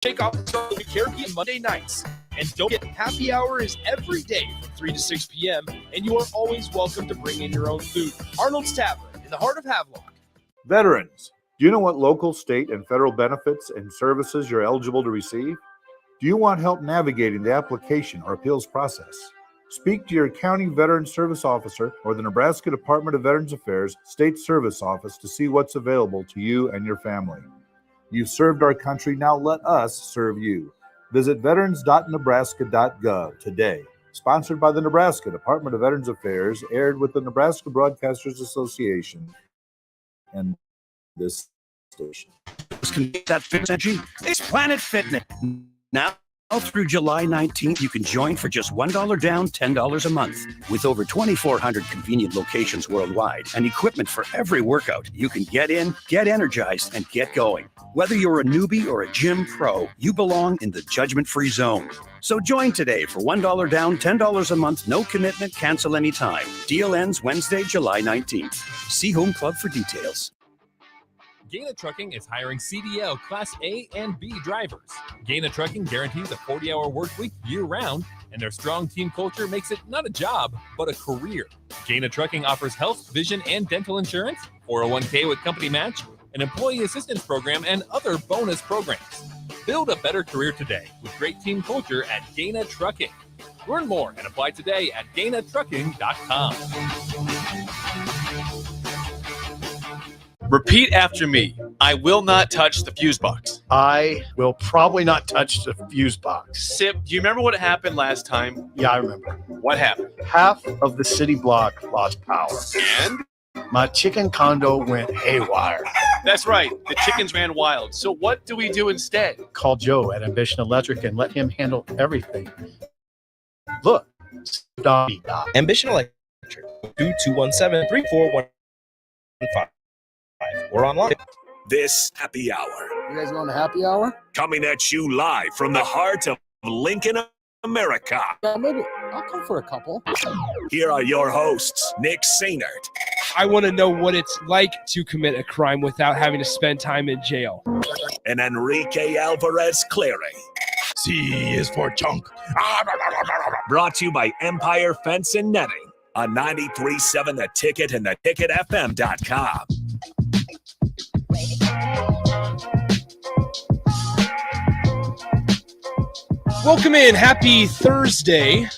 Take off the Caribbean Monday nights. And don't get happy hour is every day from 3 to 6 p.m. And you are always welcome to bring in your own food. Arnold's Tavern in the heart of Havelock. Veterans, do you know what local, state, and federal benefits and services you're eligible to receive? Do you want help navigating the application or appeals process? Speak to your county veteran service officer or the Nebraska Department of Veterans Affairs State Service Office to see what's available to you and your family. You've served our country, now let us serve you. Visit veterans.nebraska.gov today. Sponsored by the Nebraska Department of Veterans Affairs, aired with the Nebraska Broadcasters Association and this station. That B1G. It's Planet Fitness. Now through July 19th, you can join for just $1 down, $10 a month. With over 2,400 convenient locations worldwide and equipment for every workout, you can get in, get energized, and get going. Whether you're a newbie or a gym pro, you belong in the judgment-free zone. So join today for $1 down, $10 a month, no commitment, cancel anytime. Deal ends Wednesday, July 19th. See Home Club for details. Gaina Trucking is hiring CDL Class A and B drivers. Gaina Trucking guarantees a 40-hour work week year-round, and their strong team culture makes it not a job, but a career. Gaina Trucking offers health, vision, and dental insurance, 401k with company match, an employee assistance program, and other bonus programs. Build a better career today with great team culture at Gaina Trucking. Learn more and apply today at GainaTrucking.com. Repeat after me. I will not touch the fuse box. I will probably not touch the fuse box. Sip, do you remember what happened last time? Yeah, I remember. What happened? Half of the city block lost power. And? My chicken condo went haywire. That's right. The chickens ran wild. So what do we do instead? Call Joe at Ambition Electric and let him handle everything. Look. Ambition Electric. 2217-34115. We're online. This happy hour. You guys going to happy hour? Coming at you live from the heart of Lincoln, America. Yeah, maybe I'll come for a couple. Here are your hosts, Nick Sainert. I want to know what it's like to commit a crime without having to spend time in jail. And Enrique Alvarez Clary. C is for chunk. Brought to you by Empire Fence and Netting on 93.7 The Ticket and theticketfm.com. Welcome in. Happy Thursday.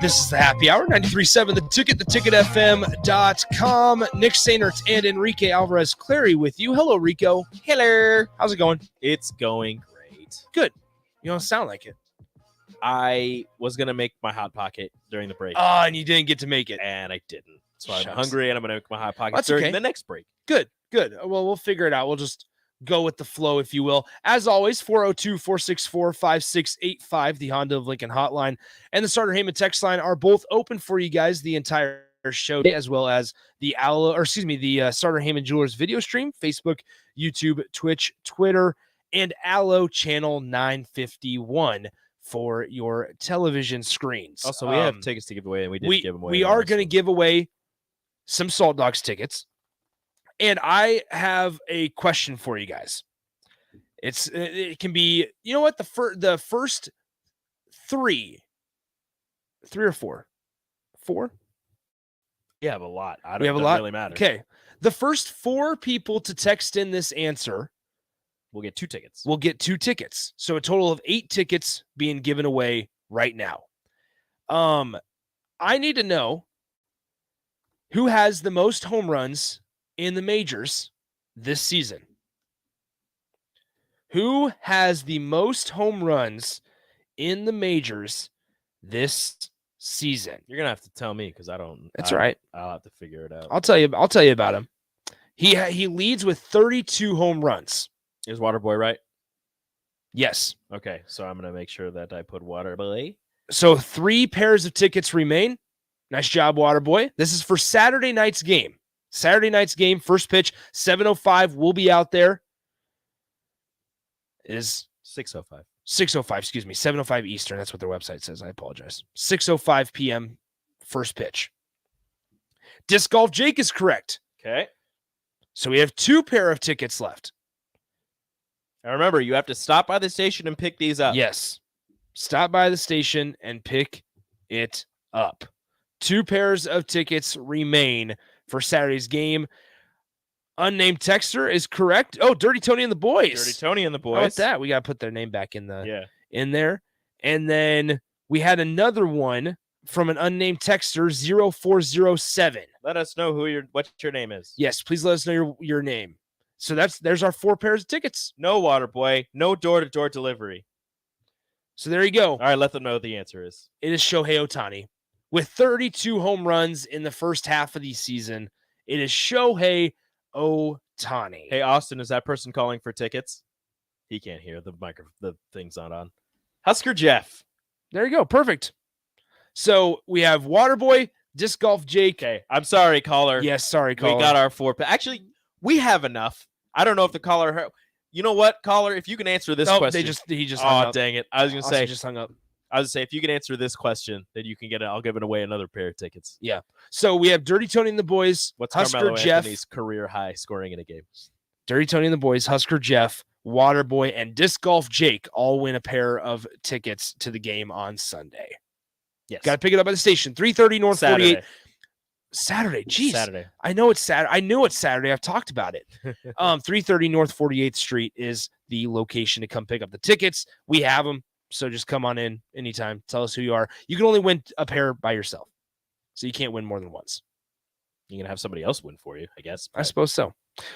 This is the happy hour, 93.7 The Ticket, theticketfm.com. Nick Sainert and Enrique Alvarez Clary with you. Hello, Rico. Hello. How's it going? It's going great. Good. You don't sound like it. I was going to make my Hot Pocket during the break. Oh, and you didn't get to make it. And I didn't. So Shucks. I'm hungry, and I'm going to make my Hot Pocket That's during okay. the next break. Good. Well, we'll figure it out. We'll just go with the flow, if you will. As always, 402-464-5685, the Honda of Lincoln hotline, and the Starter Heyman text line are both open for you guys the entire show, as well as the Starter Heyman Jewelers video stream, Facebook, YouTube, Twitch, Twitter, and Allo channel 951 for your television screens. Also, we have tickets to give away, and we did give them away. We are going to give away some Salt Dogs tickets. And I have a question for you guys. It can be, you know what, the first three or four? We have a lot. We have a lot. Really matter. Okay. The first 4 people to text in this answer will get 2 tickets. We'll get 2 tickets. So a total of 8 tickets being given away right now. I need to know who has the most home runs in the majors this season. Who has the most home runs in the majors this season? You're gonna have to tell me because I don't. That's right. I'll have to figure it out. I'll tell you about him. He leads with 32 home runs. Is Waterboy right? Yes. Okay, so I'm gonna make sure that I put Waterboy. So 3 pairs of tickets remain. Nice job, Waterboy. This is for Saturday night's game. Saturday night's game, first pitch, 7:05. We'll be out there. It is 6:05. 6:05, excuse me. 7:05 Eastern. That's what their website says. I apologize. 6:05 p.m. first pitch. Disc Golf Jake is correct. Okay. So we have 2 pair of tickets left. And remember, you have to stop by the station and pick these up. Yes. Stop by the station and pick it up. 2 pairs of tickets remain for Saturday's game. Unnamed texter is correct. Oh, Dirty Tony and the boys. Dirty Tony and the boys. How about that? We got to put their name back in there. And then we had another one from an unnamed texter, 0407. Let us know what your name is. Yes, please let us know your name. So there's our 4 pairs of tickets. No water boy, no door-to-door delivery. So there you go. All right, let them know what the answer is. It is Shohei Ohtani. With 32 home runs in the first half of the season, it is Shohei Ohtani. Hey, Austin, is that person calling for tickets? He can't hear. The thing's not on. Husker Jeff. There you go. Perfect. So we have Waterboy, Disc Golf Jake. Okay, I'm sorry, caller. Yes, sorry, caller. We got our 4. Actually, we have enough. I don't know if the caller heard. You know what, caller? If you can answer this question. He just hung up. Oh, dang it. I was going to say. Just hung up. I was going to say, if you can answer this question, then you can get it. I'll give it away another pair of tickets. Yeah. So we have Dirty Tony and the boys, What's Husker Carmelo Jeff. Anthony's career high scoring in a game? Dirty Tony and the boys, Husker Jeff, Waterboy, and Disc Golf Jake all win a pair of tickets to the game on Sunday. Yes. Got to pick it up at the station. 330 North Saturday. 48. Saturday. Jeez. Saturday. I know it's Saturday. I knew it's Saturday. I've talked about it. 330 North 48th Street is the location to come pick up the tickets. We have them. So just come on in anytime. Tell us who you are. You can only win a pair by yourself. So you can't win more than once. You can have somebody else win for you, I guess. I suppose so. All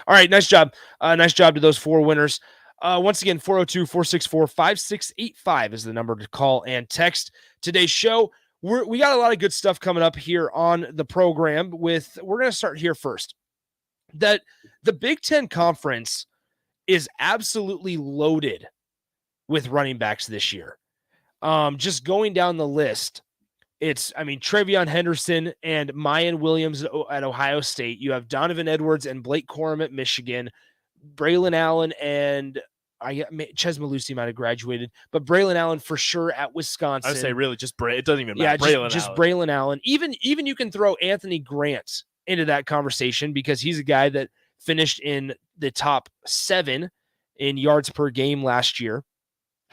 right. Nice job. Nice job to those 4 winners. Once again, 402-464-5685 is the number to call and text. Today's show, we got a lot of good stuff coming up here on the program. We're going to start here first. That the Big Ten Conference is absolutely loaded with running backs this year. Just going down the list, Travion Henderson and Mayan Williams at Ohio State. You have Donovan Edwards and Blake Corum at Michigan. Braylon Allen and Ches Malusi might have graduated, but Braylon Allen for sure at Wisconsin. I would say really just it doesn't even matter. Yeah, just Braylon Allen. Even you can throw Anthony Grant into that conversation because he's a guy that finished in the top 7 in yards per game last year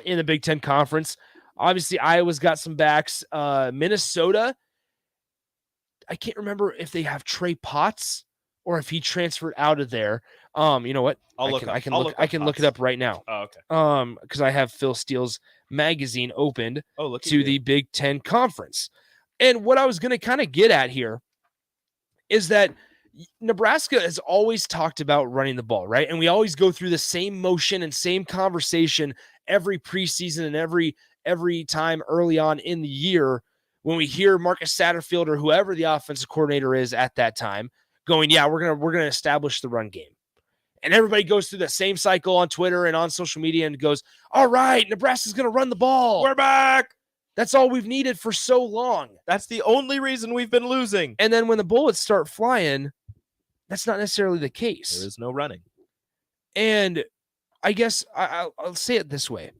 in the Big Ten Conference. Obviously, Iowa's got some backs. Minnesota, I can't remember if they have Trey Potts or if he transferred out of there. You know what? I can look it up right now. Oh, okay. Because I have Phil Steele's magazine opened to the Big Ten Conference. And what I was going to kind of get at here is that Nebraska has always talked about running the ball, right? And we always go through the same motion and same conversation every preseason and every time early on in the year when we hear Marcus Satterfield or whoever the offensive coordinator is at that time going, yeah, we're gonna establish the run game. And everybody goes through the same cycle on Twitter and on social media and goes, all right, Nebraska's going to run the ball. We're back. That's all we've needed for so long. That's the only reason we've been losing. And then when the bullets start flying, that's not necessarily the case. There is no running. And I guess I'll say it this way.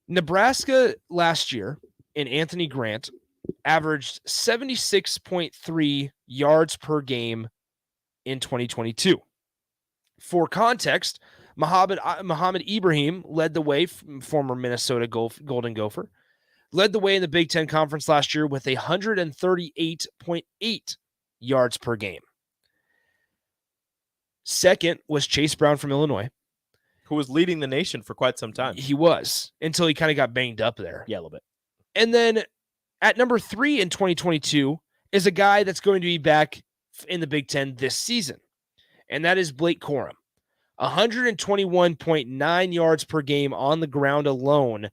Nebraska last year in Anthony Grant averaged 76.3 yards per game in 2022. For context, Muhammad Ibrahim led the way, former Minnesota Golden Gopher, led the way in the Big Ten Conference last year with 138.8 yards per game. Second was Chase Brown from Illinois, who was leading the nation for quite some time. He was, until he kind of got banged up there. Yeah, a little bit. And then at number 3 in 2022 is a guy that's going to be back in the Big Ten this season. And that is Blake Corum. 121.9 yards per game on the ground alone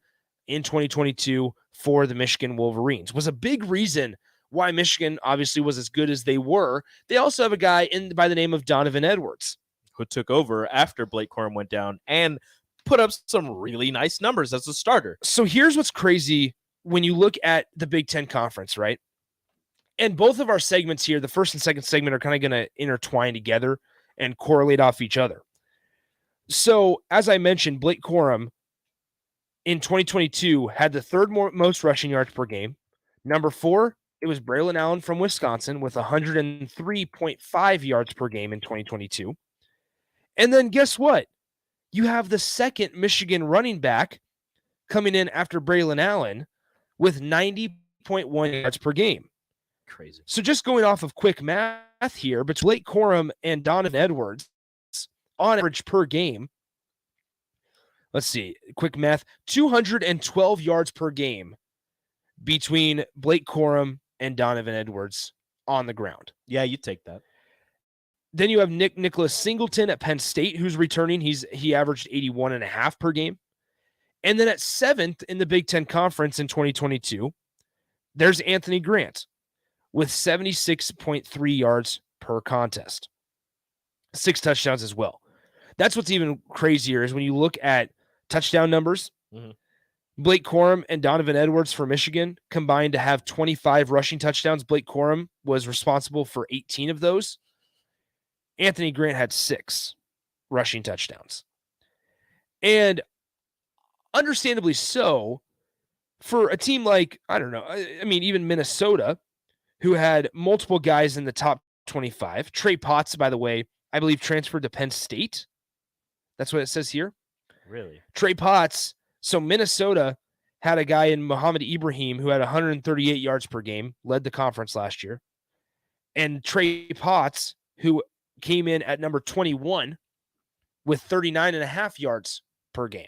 in 2022 for the Michigan Wolverines. Was a big reason why Michigan obviously was as good as they were. They also have a guy by the name of Donovan Edwards, who took over after Blake Corum went down and put up some really nice numbers as a starter. So here's what's crazy when you look at the Big Ten Conference, right? And both of our segments here, the first and second segment, are kind of going to intertwine together and correlate off each other. So, as I mentioned, Blake Corum in 2022 had the third most rushing yards per game. Number 4, it was Braylon Allen from Wisconsin with 103.5 yards per game in 2022. And then guess what? you have the second Michigan running back coming in after Braylon Allen with 90.1 yards per game. Crazy. So just going off of quick math here, between Blake Corum and Donovan Edwards, on average per game, let's see, quick math, 212 yards per game between Blake Corum and Donovan Edwards on the ground. Yeah, you take that. Then you have Nicholas Singleton at Penn State, who's returning. He averaged 81.5 per game. And then at 7th in the Big Ten Conference in 2022, there's Anthony Grant with 76.3 yards per contest. 6 touchdowns as well. That's what's even crazier is when you look at touchdown numbers. Mm-hmm. Blake Corum and Donovan Edwards for Michigan combined to have 25 rushing touchdowns. Blake Corum was responsible for 18 of those. Anthony Grant had 6 rushing touchdowns. And understandably so, for a team like, I don't know, I mean, even Minnesota, who had multiple guys in the top 25. Trey Potts, by the way, I believe transferred to Penn State. That's what it says here. Really? Trey Potts. So Minnesota had a guy in Muhammad Ibrahim who had 138 yards per game, led the conference last year. And Trey Potts, who came in at number 21 with 39.5 yards per game.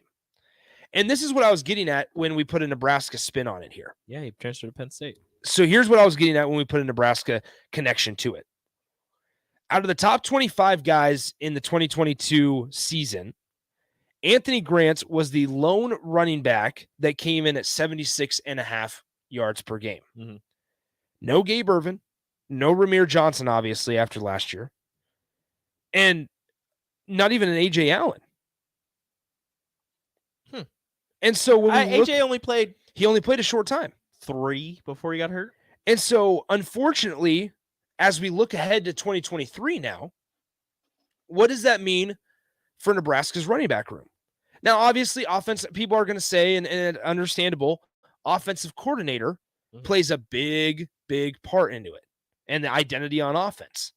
And this is what I was getting at when we put a Nebraska spin on it here. Yeah, he transferred to Penn State. So here's what I was getting at when we put a Nebraska connection to it. Out of the top 25 guys in the 2022 season, Anthony Grant was the lone running back that came in at 76.5 yards per game. Mm-hmm. No Gabe Ervin, no Ramir Johnson, obviously, after last year, and not even an A.J. Allen. And so when AJ only played a short time. 3 before he got hurt. And so, unfortunately, as we look ahead to 2023 now, what does that mean for Nebraska's running back room? Now, obviously, people are going to say, and understandable, offensive coordinator plays a big, big part into it and the identity on offense.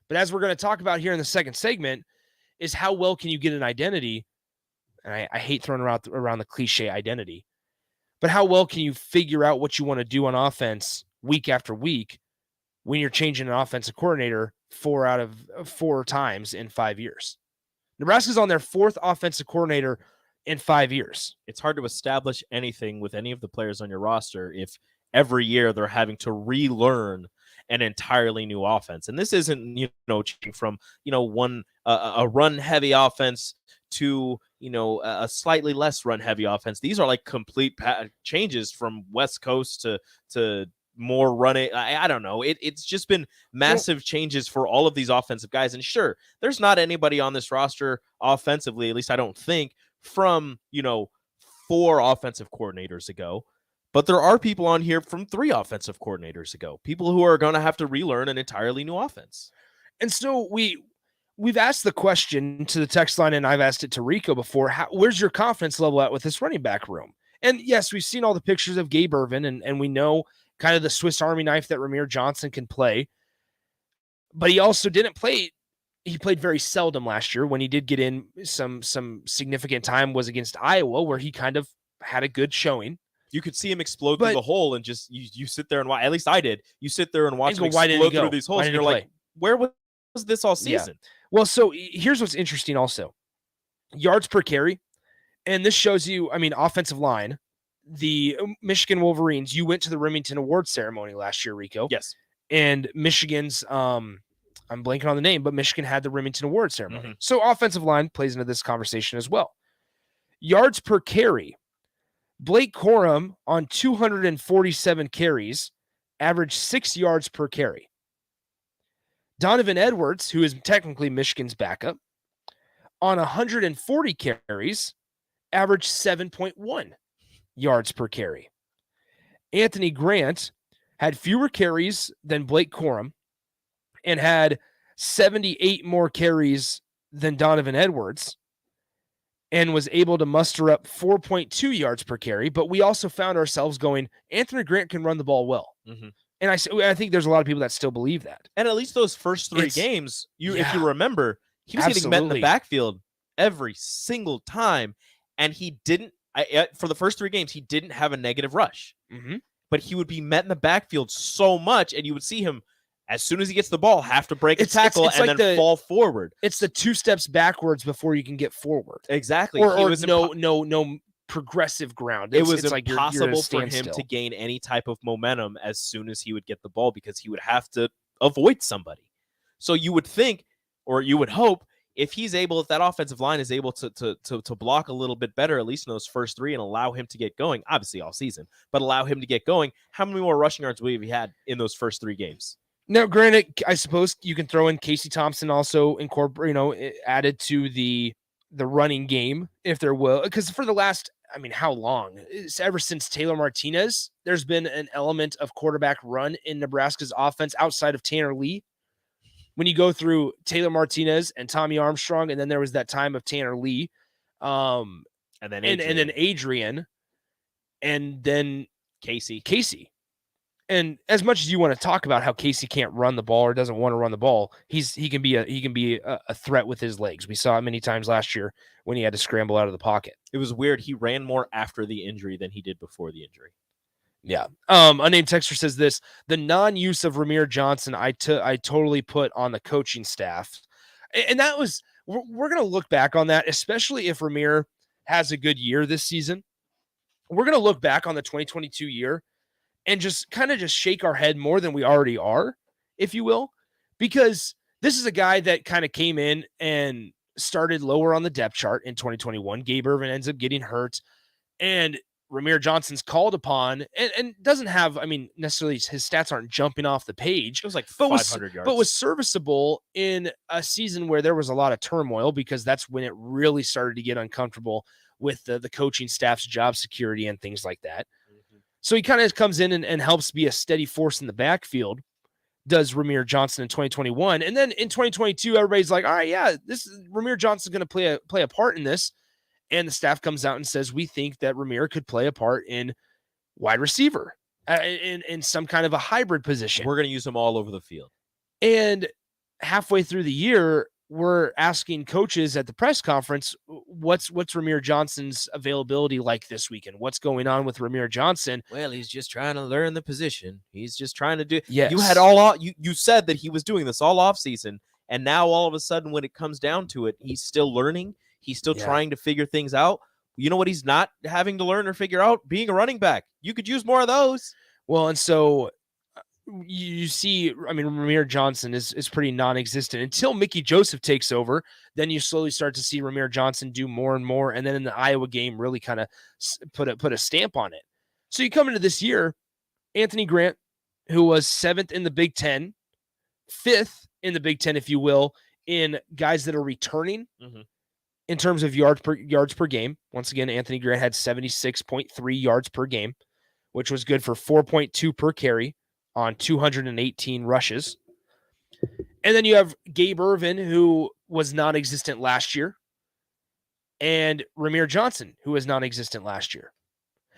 But as we're going to talk about here in the second segment, is how well can you get an identity? And I hate throwing around the cliche identity, but how well can you figure out what you want to do on offense week after week when you're changing an offensive coordinator 4 out of 4 times in 5 years? Nebraska's on their 4th offensive coordinator in 5 years. It's hard to establish anything with any of the players on your roster if every year they're having to relearn an entirely new offense. And this isn't, changing from, a run heavy offense to, a slightly less run heavy offense. These are like complete changes from West Coast to more running. I don't know. It's just been massive changes for all of these offensive guys. And sure, there's not anybody on this roster offensively, at least I don't think, from, 4 offensive coordinators ago. But there are people on here from 3 offensive coordinators ago, people who are going to have to relearn an entirely new offense. And so we've asked the question to the text line, and I've asked it to Rico before. Where's your confidence level at with this running back room? And yes, we've seen all the pictures of Gabe Ervin, and we know kind of the Swiss Army knife that Ramir Johnson can play. But he also didn't play. He played very seldom last year. When he did get in some significant time was against Iowa, where he kind of had a good showing. You could see him explode through the hole, and just you sit there and watch. At least I did. You sit there and watch him explode through these holes, and you're like, where was this all season? Yeah. Well, so here's what's interesting also. Yards per carry, and this shows you, offensive line, the Michigan Wolverines, you went to the Remington Awards ceremony last year, Rico. Yes. And Michigan's, I'm blanking on the name, but Michigan had the Remington Awards ceremony. Mm-hmm. So offensive line plays into this conversation as well. Yards per carry. Blake Corum on 247 carries averaged 6 yards per carry. Donovan Edwards, who is technically Michigan's backup, on 140 carries averaged 7.1 yards per carry. Anthony Grant had fewer carries than Blake Corum and had 78 more carries than Donovan Edwards, and was able to muster up 4.2 yards per carry. But we also found ourselves going, Anthony Grant can run the ball well. Mm-hmm. And I think there's a lot of people that still believe that. And at least those first 3 games, if you remember, he was getting met in the backfield every single time. And he didn't, for the first 3 games, he didn't have a negative rush. Mm-hmm. But he would be met in the backfield so much, and you would see him, as soon as he gets the ball, have to break a tackle and like then fall forward. It's the 2 steps backwards before you can get forward. Exactly. Or no progressive ground. It was like impossible for him to gain any type of momentum as soon as he would get the ball because he would have to avoid somebody. So you would think, or you would hope, if that offensive line is able to block a little bit better, at least in those first 3, and allow him to get going, obviously all season, but allow him to get going, how many more rushing yards would he have had in those first 3 games? Now, granted, I suppose you can throw in Casey Thompson also added to the running game, if there will, because for the last, how long? It's ever since Taylor Martinez, there's been an element of quarterback run in Nebraska's offense outside of Tanner Lee. When you go through Taylor Martinez and Tommy Armstrong, and then there was that time of Tanner Lee, and then Adrian, and then Casey. And as much as you want to talk about how Casey can't run the ball or doesn't want to run the ball, he can be a threat with his legs. We saw it many times last year when he had to scramble out of the pocket. It was weird. He ran more after the injury than he did before the injury. Yeah. Unnamed texter says this: the non-use of Ramir Johnson, I totally put on the coaching staff, and that was we're going to look back on that, especially if Ramir has a good year this season. We're going to look back on the 2022 year and just shake our head more than we already are, if you will, because this is a guy that kind of came in and started lower on the depth chart in 2021. Gabe Ervin ends up getting hurt, and Ramir Johnson's called upon and doesn't have, necessarily his stats aren't jumping off the page. It was like 500 yards. But was serviceable in a season where there was a lot of turmoil, because that's when it really started to get uncomfortable with the coaching staff's job security and things like that. Mm-hmm. So he kind of comes in and helps be a steady force in the backfield, does Ramir Johnson in 2021. And then in 2022, everybody's like, all right, yeah, Ramir Johnson's going to play a part in this. And the staff comes out and says, we think that Ramir could play a part in wide receiver, in some kind of a hybrid position. We're going to use him all over the field. And halfway through the year, we're asking coaches at the press conference, what's Ramir Johnson's availability like this weekend? What's going on with Ramir Johnson? Well, he's just trying to learn the position. He's just trying to do. Yes. You said that he was doing this all off season, and now all of a sudden, when it comes down to it, he's still learning. He's still trying to figure things out. You know what he's not having to learn or figure out? Being a running back. You could use more of those. Well, and so you see, Ramir Johnson is pretty non-existent until Mickey Joseph takes over. Then you slowly start to see Ramir Johnson do more and more. And then in the Iowa game, really kind of put a stamp on it. So you come into this year, Anthony Grant, who was 7th in the Big Ten, 5th in the Big Ten, if you will, in guys that are returning. Mm-hmm. In terms of yards per game. Once again, Anthony Grant had 76.3 yards per game, which was good for 4.2 per carry on 218 rushes. And then you have Gabe Ervin, who was non-existent last year, and Ramir Johnson, who was non-existent last year.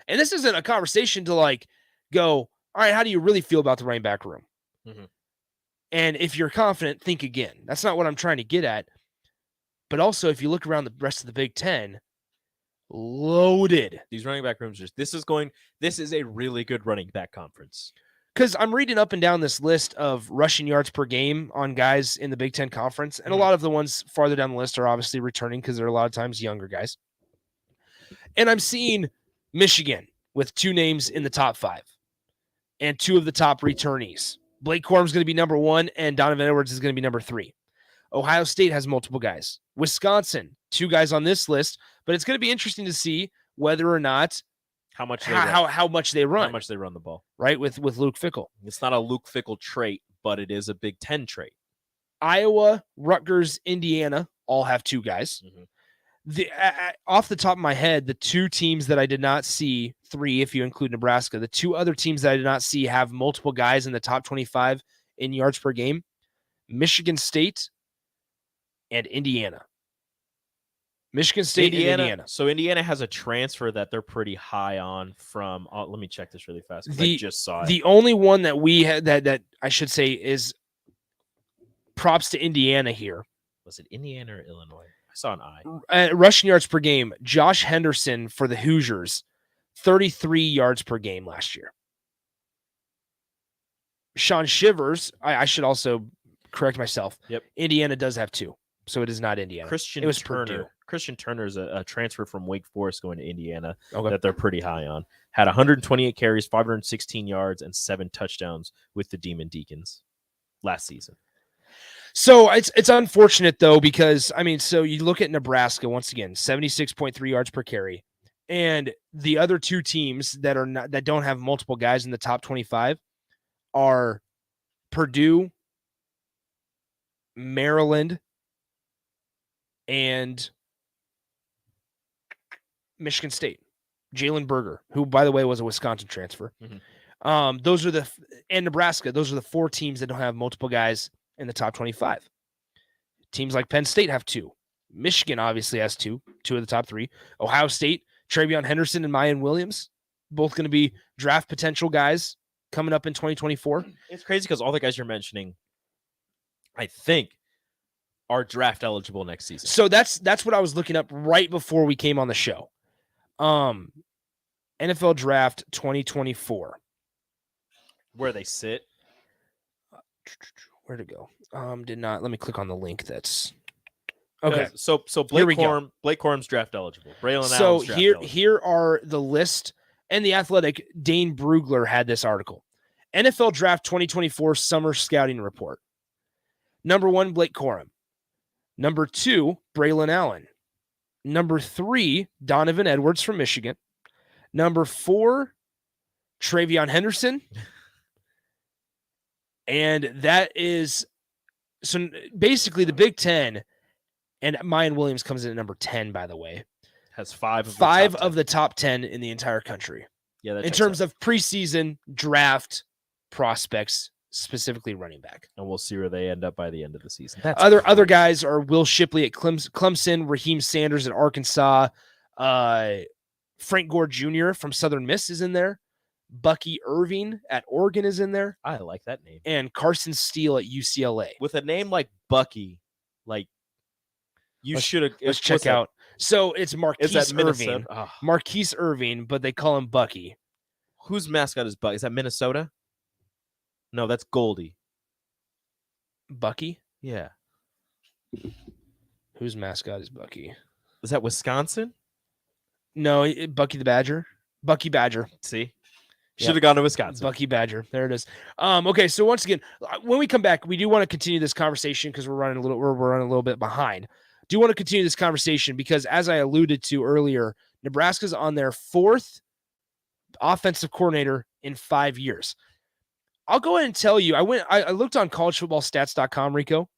And this isn't a conversation to go, all right, how do you really feel about the running back room? Mm-hmm. And if you're confident, think again. That's not what I'm trying to get at. But also, if you look around the rest of the Big Ten, loaded. These running back rooms, this is a really good running back conference. Because I'm reading up and down this list of rushing yards per game on guys in the Big Ten Conference, and a lot of the ones farther down the list are obviously returning because they're a lot of times younger guys. And I'm seeing Michigan with 2 names in the top 5 and 2 of the top returnees. Blake Corum's going to be number 1, and Donovan Edwards is going to be number 3. Ohio State has multiple guys. Wisconsin, 2 guys on this list, but it's going to be interesting to see whether or not how much they run the ball, right? With Luke Fickell. It's not a Luke Fickell trait, but it is a Big Ten trait. Iowa, Rutgers, Indiana all have 2 guys. Mm-hmm. Off the top of my head, the 2 teams that I did not see, 3 if you include Nebraska, the 2 other teams that I did not see have multiple guys in the top 25 in yards per game: Michigan State and Indiana. Michigan State and Indiana. So Indiana has a transfer that they're pretty high on from. Let me check this really fast. I just saw it. The only one that we had that I should say is props to Indiana here. Was it Indiana or Illinois? saw an eye. Rushing yards per game, Josh Henderson for the Hoosiers, 33 yards per game last year. Sean Shivers, I should also correct myself. Yep. Indiana does have 2, so it is not Indiana. Christian it was Turner. Purdue. Christian Turner is a transfer from Wake Forest going to Indiana Okay. that they're pretty high on. Had 128 carries, 516 yards, and 7 touchdowns with the Demon Deacons last season. So it's unfortunate though, because so you look at Nebraska once again, 76.3 yards per carry, and the other 2 teams that don't have multiple guys in the top 25 are Purdue, Maryland, and Michigan State. Jalen Berger, who by the way was a Wisconsin transfer. Mm-hmm. Those are and Nebraska. Those are the 4 teams that don't have multiple guys in the top 25. Teams like Penn State have 2. Michigan obviously has 2 of the top 3. Ohio State, Travion Henderson and Mayan Williams, both going to be draft potential guys coming up in 2024. It's crazy because all the guys you're mentioning, I think, are draft eligible next season. So that's what I was looking up right before we came on the show. NFL Draft 2024. Where they sit. Where'd it go? Did not. Let me click on the link. That's okay. So Here we Blake Corum's draft eligible. Braylon So Allen's draft eligible. here are the list, and The Athletic, Dane Brugler had this article. NFL Draft 2024 Summer Scouting Report. Number 1, Blake Corum. Number 2, Braylon Allen. Number 3, Donovan Edwards from Michigan. Number 4, Travion Henderson. And that is, so basically the Big Ten, and Mayan Williams comes in at number 10, by the way. Has 5 of the top 10 in the entire country. Yeah, in terms of preseason draft prospects, specifically running back. And we'll see where they end up by the end of the season. Other guys are Will Shipley at Clemson, Raheem Sanders at Arkansas, Frank Gore Jr. from Southern Miss is in there, Bucky Irving at Oregon is in there. I like that name. And Carson Steele at UCLA. With a name like Bucky, like you should have. Let's check out. So it's Marquise Irving. Oh. Marquise Irving, but they call him Bucky. Whose mascot is Bucky? Is that Minnesota? No, that's Goldie. Bucky? Yeah. Whose mascot is Bucky? Is that Wisconsin? No, Bucky the Badger. Bucky Badger. See? Should have gone to Wisconsin. Bucky Badger. There it is. Okay, so once again, when we come back, we do want to continue this conversation because we're running a little bit behind. Do want to continue this conversation because, as I alluded to earlier, Nebraska's on their 4th offensive coordinator in 5 years. I'll go ahead and tell you, I looked on collegefootballstats.com, Rico,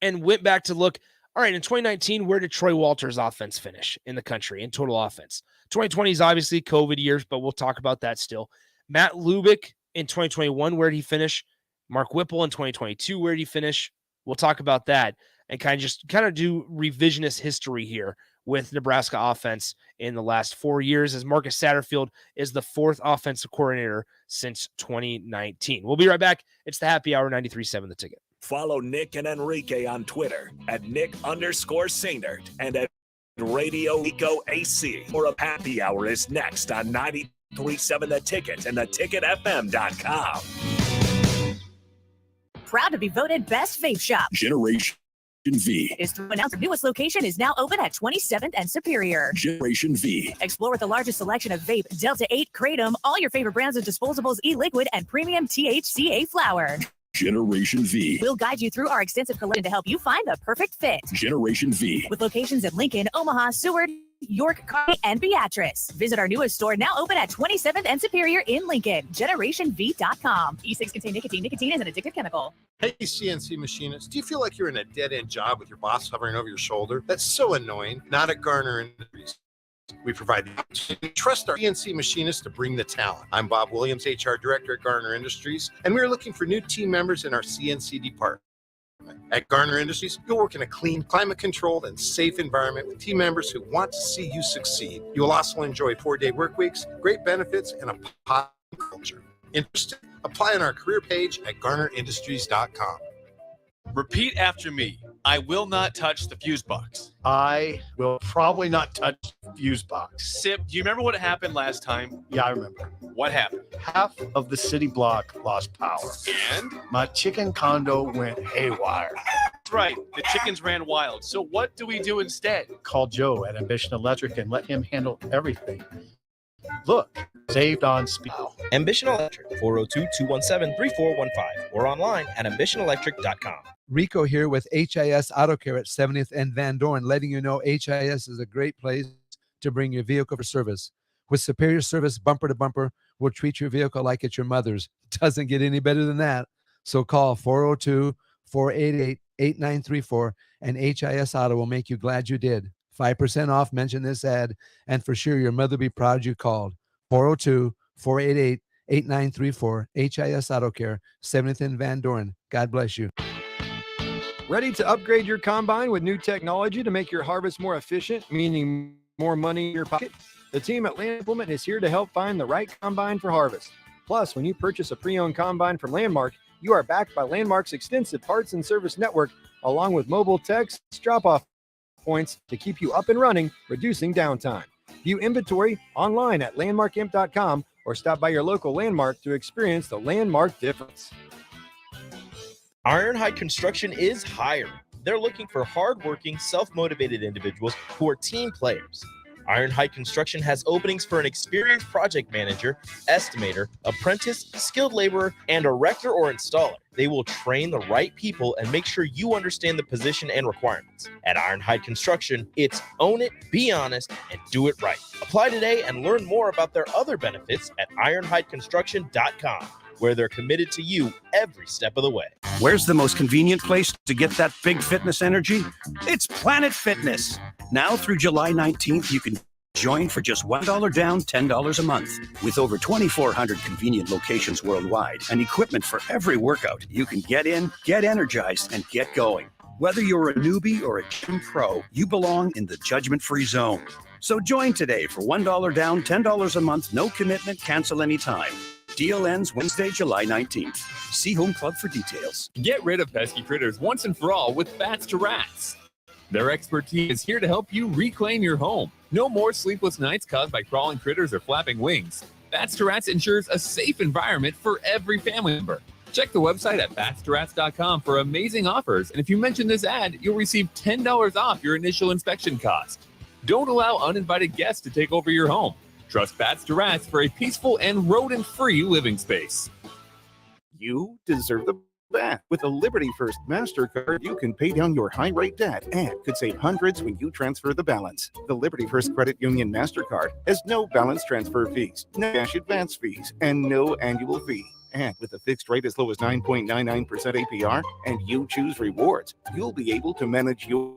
and went back to look. All right, in 2019, where did Troy Walters' offense finish in the country in total offense? 2020 is obviously COVID years, but we'll talk about that still. Matt Lubick in 2021, where did he finish? Mark Whipple in 2022, where did he finish? We'll talk about that and kind of do revisionist history here with Nebraska offense in the last 4 years, as Marcus Satterfield is the 4th offensive coordinator since 2019. We'll be right back. It's the Happy Hour 93.7 The Ticket. Follow Nick and Enrique on Twitter at Nick_Sainert and at Radio Eco AC. Or a happy hour is next on 93.7 The Ticket and theticketfm.com. Proud to be voted best vape shop. Generation V is to announce the newest location is now open at 27th and Superior. Generation V. Explore with the largest selection of vape, Delta 8, Kratom, all your favorite brands of disposables, e-liquid, and premium THCA flower. Generation V. We'll guide you through our extensive collection to help you find the perfect fit. Generation V. With locations in Lincoln, Omaha, Seward, York, Kearney, and Beatrice. Visit our newest store now open at 27th and Superior in Lincoln. GenerationV.com. E6 contain nicotine. Nicotine is an addictive chemical. Hey, CNC machinists, do you feel like you're in a dead-end job with your boss hovering over your shoulder? That's so annoying. Not at Garner Industries. We provide the opportunity to trust our CNC machinists to bring the talent. I'm Bob Williams, HR Director at Garner Industries, and we're looking for new team members in our CNC department. At Garner Industries, you'll work in a clean, climate-controlled, and safe environment with team members who want to see you succeed. You will also enjoy 4-day work weeks, great benefits, and a positive culture. Interested? Apply on our career page at GarnerIndustries.com. Repeat after me. I will not touch the fuse box. I will probably not touch the fuse box. Sip, do you remember what happened last time? Yeah, I remember. What happened? Half of the city block lost power. And? My chicken condo went haywire. That's right. The chickens ran wild. So what do we do instead? Call Joe at Ambition Electric and let him handle everything. Look, saved on speed. Ambition Electric, 402-217-3415 or online at ambitionelectric.com. Rico here with HIS Auto Care at 70th and Van Dorn, letting you know HIS is a great place to bring your vehicle for service. With superior service, bumper to bumper, we'll treat your vehicle like it's your mother's. Doesn't get any better than that. So call 402-488-8934 and HIS Auto will make you glad you did. 5% off, mention this ad, and for sure your mother will be proud you called. 402-488-8934, HIS Auto Care, 70th and Van Dorn. God bless you. Ready to upgrade your combine with new technology to make your harvest more efficient, meaning more money in your pocket? The team at Land Implement is here to help find the right combine for harvest. Plus, when you purchase a pre-owned combine from Landmark, you are backed by Landmark's extensive parts and service network, along with mobile techs, drop-off points to keep you up and running, reducing downtime. View inventory online at landmarkimp.com or stop by your local Landmark to experience the Landmark difference. Ironhide Construction is hiring. They're looking for hardworking, self-motivated individuals who are team players. Ironhide Construction has openings for an experienced project manager, estimator, apprentice, skilled laborer, and erector or installer. They will train the right people and make sure you understand the position and requirements. At Ironhide Construction, it's own it, be honest, and do it right. Apply today and learn more about their other benefits at ironhideconstruction.com, where they're committed to you every step of the way. Where's the most convenient place to get that big fitness energy? It's Planet Fitness. Now through July 19th, you can join for just $1 down, $10 a month. With over 2,400 convenient locations worldwide and equipment for every workout, you can get in, get energized, and get going. Whether you're a newbie or a gym pro, you belong in the judgment-free zone. So join today for $1 down, $10 a month, no commitment, cancel anytime. Deal ends Wednesday, July 19th. See Home Club for details. Get rid of pesky critters once and for all with Bats to Rats. Their expert team is here to help you reclaim your home. No more sleepless nights caused by crawling critters or flapping wings. Bats to Rats ensures a safe environment for every family member. Check the website at batstoRats.com for amazing offers. And if you mention this ad, you'll receive $10 off your initial inspection cost. Don't allow uninvited guests to take over your home. Trust Bats to Rats for a peaceful and rodent-free living space. You deserve the best. With a Liberty First MasterCard, you can pay down your high-rate debt and could save hundreds when you transfer the balance. The Liberty First Credit Union MasterCard has no balance transfer fees, no cash advance fees, and no annual fee. And with a fixed rate as low as 9.99% APR, and you choose rewards, you'll be able to manage your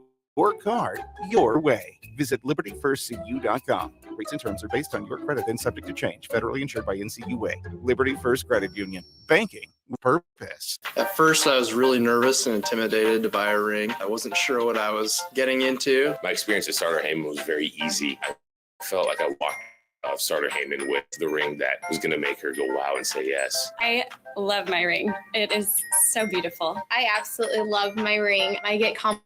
card your way. Visit libertyfirstcu.com. Rates and terms are based on your credit and subject to change. Federally insured by NCUA. Liberty First Credit Union. Banking with purpose. At first, I was really nervous and intimidated to buy a ring. I wasn't sure what I was getting into. My experience at Starter Heyman was very easy. I felt like I walked off Starter Heyman with the ring that was going to make her go wow and say yes. I love my ring. It is so beautiful. I absolutely love my ring. I get compliments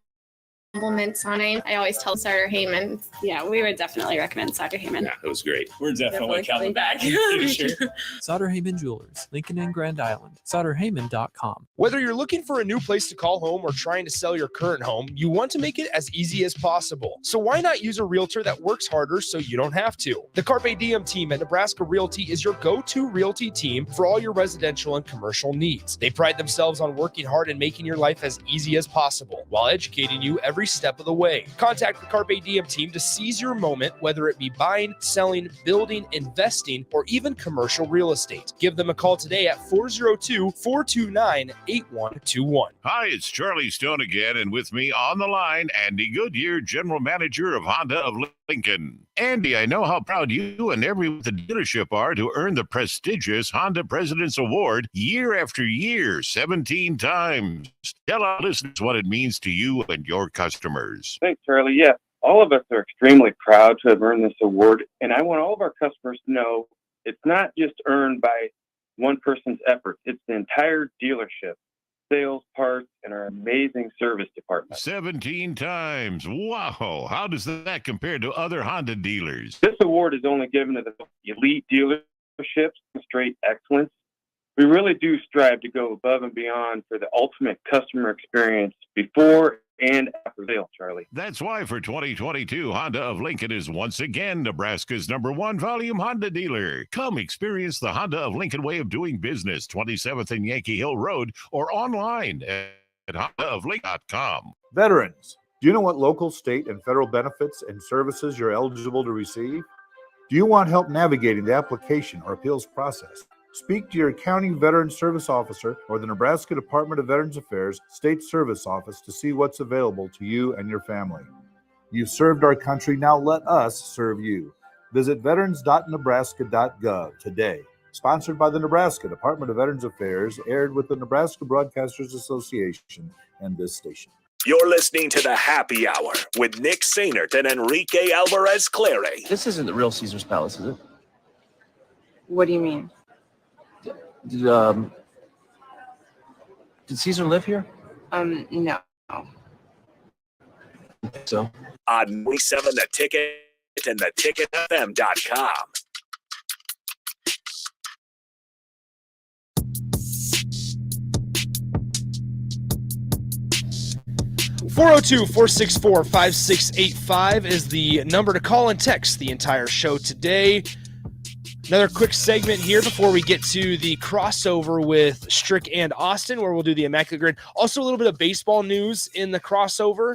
on it. I always tell Starter Heyman. Yeah, we would definitely recommend Starter Heyman. Yeah, it was great. We're definitely coming back. Sauter Heyman Jewelers, Lincoln and Grand Island. SauterHeyman.com. Whether you're looking for a new place to call home or trying to sell your current home, you want to make it as easy as possible. So why not use a realtor that works harder so you don't have to? The Carpe Diem team at Nebraska Realty is your go-to realty team for all your residential and commercial needs. They pride themselves on working hard and making your life as easy as possible while educating you every step of the way. Contact the Carpe Diem team to seize your moment, whether it be buying, selling, building, investing, or even commercial real estate. Give them a call today at 402-429-8121. Hi, it's Charlie Stone again, and with me on the line, Andy Goodyear, General Manager of Honda of Lincoln. Andy, I know how proud you and everyone at the dealership are to earn the prestigious Honda President's Award year after year, 17 times. Tell our listeners what it means to you and your customers. Thanks, Charlie. Yeah, all of us are extremely proud to have earned this award, and I want all of our customers to know it's not just earned by one person's effort. It's the entire dealership. sales, parts, and our amazing service department. 17 times. Wow. How does that compare to other Honda dealers? This award is only given to the elite dealerships, straight excellence. We really do strive to go above and beyond for the ultimate customer experience before and after sale, Charlie. That's why for 2022, Honda of Lincoln is once again Nebraska's #1 volume Honda dealer. Come experience the Honda of Lincoln way of doing business, 27th and Yankee Hill Road, or online at hondaoflincoln.com. Veterans, do you know what local, state, and federal benefits and services you're eligible to receive? Do you want help navigating the application or appeals process? Speak to your county veteran service officer or the Nebraska Department of Veterans Affairs State Service Office to see what's available to you and your family. You've served our country, now let us serve you. Visit veterans.nebraska.gov today. Sponsored by the Nebraska Department of Veterans Affairs, aired with the Nebraska Broadcasters Association and this station. You're listening to the Happy Hour with Nick Sainert and Enrique Alvarez Clary. This isn't the real Caesar's Palace, is it? What do you mean? Did Caesar live here? No. So On 27 The Ticket and theticketfm.com. (402-464-5685) is the number to call and text the entire show today. Another quick segment here before we get to the crossover with Strick and Austin, where we'll do the Immaculate Grid. Also, a little bit of baseball news in the crossover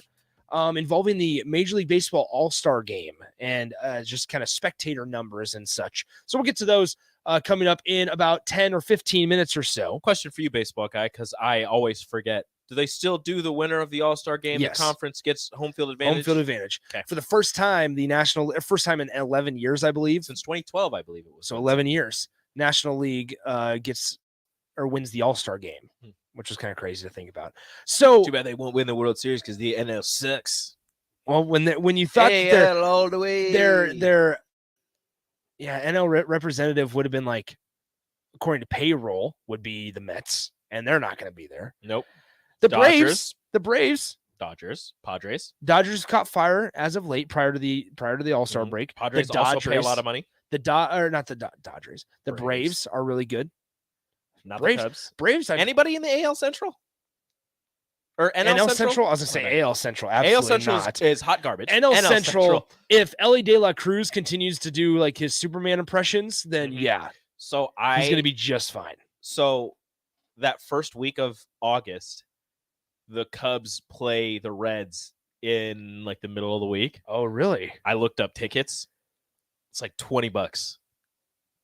involving the Major League Baseball All-Star Game and just kind of spectator numbers and such. So we'll get to those coming up in about 10 or 15 minutes or so. Question for you, baseball guy, because I always forget. Do they still do the winner of the All-Star game? Yes. The conference gets home field advantage? Home field advantage. Okay. For the first time, first time in 11 years, I believe. Since 2012, I believe it was. So 11 years. National League wins the All-Star game, which is kind of crazy to think about. So too bad they won't win the World Series because the NL sucks. Well, when you thought AL all the way. their NL representative would have been like, according to payroll, would be the Mets, and they're not going to be there. Nope. The Dodgers. Braves, Dodgers, Padres. Dodgers caught fire as of late prior to the All-Star break. Padres the also pay a lot of money. Not the Dodgers. The Braves are really good. Not Braves. the Cubs. Braves. Anybody in the AL Central? Or NL Central? I was going to say AL Central. Absolutely AL Central not. is hot garbage. NL Central, if Ellie De La Cruz continues to do like his Superman impressions, then yeah. So he's going to be just fine. So that first week of August, the Cubs play the Reds in like the middle of the week. Oh, really? I looked up tickets. It's like $20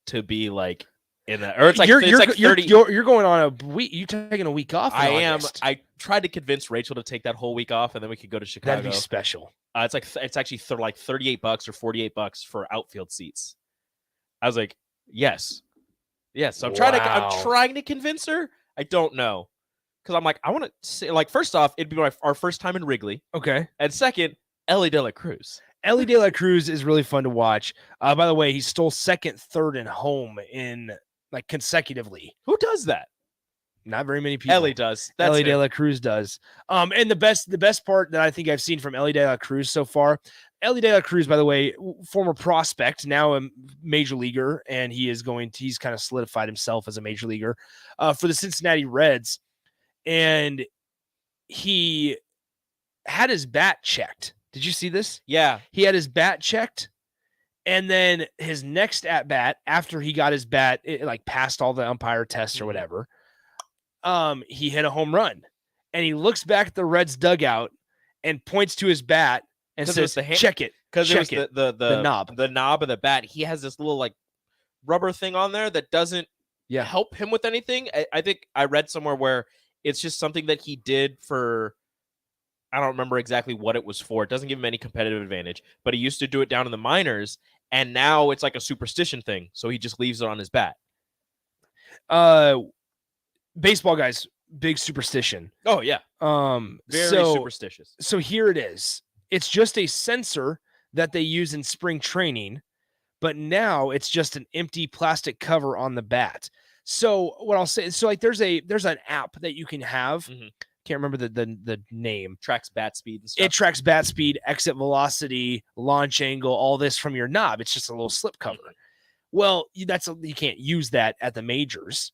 to be like in that, or it's like, it's like 30. You're going on a week. You're taking a week off. I am. I tried to convince Rachel to take that whole week off, and then we could go to Chicago. That'd be special. It's actually like $38 or $48 for outfield seats. I was like, yes. So I'm trying to convince her. I don't know. Because I'm like, I want to say, like, first off, it'd be our first time in Wrigley. Okay. And second, Ellie De La Cruz. Ellie De La Cruz is really fun to watch. By the way, he stole second, third, and home in like consecutively. Who does that? Not very many people. Ellie does. That's Ellie De La Cruz does. And the best part that I think I've seen from Ellie De La Cruz so far, Ellie De La Cruz, by the way, former prospect, now a major leaguer, and he's kind of solidified himself as a major leaguer for the Cincinnati Reds. And he had his bat checked. Did you see this? Yeah. He had his bat checked. And then his next at bat, after he got his bat, it like passed all the umpire tests or whatever, he hit a home run. And he looks back at the Reds dugout and points to his bat and says, check it. Because it was the knob. The knob of the bat. He has this little like rubber thing on there that doesn't help him with anything. I think I read somewhere where it's just something that he did for, I don't remember exactly what it was for. It doesn't give him any competitive advantage, but he used to do it down in the minors, and now it's like a superstition thing. So he just leaves it on his bat. Baseball guys, big superstition. Oh yeah. Very superstitious. So here it is. It's just a sensor that they use in spring training, but now it's just an empty plastic cover on the bat. So what I'll say, so like there's an app that you can have. Can't remember the name. Tracks bat speed and stuff. It tracks bat speed, exit velocity, launch angle, all this from your knob. It's just a little slip cover. Well, you can't use that at the majors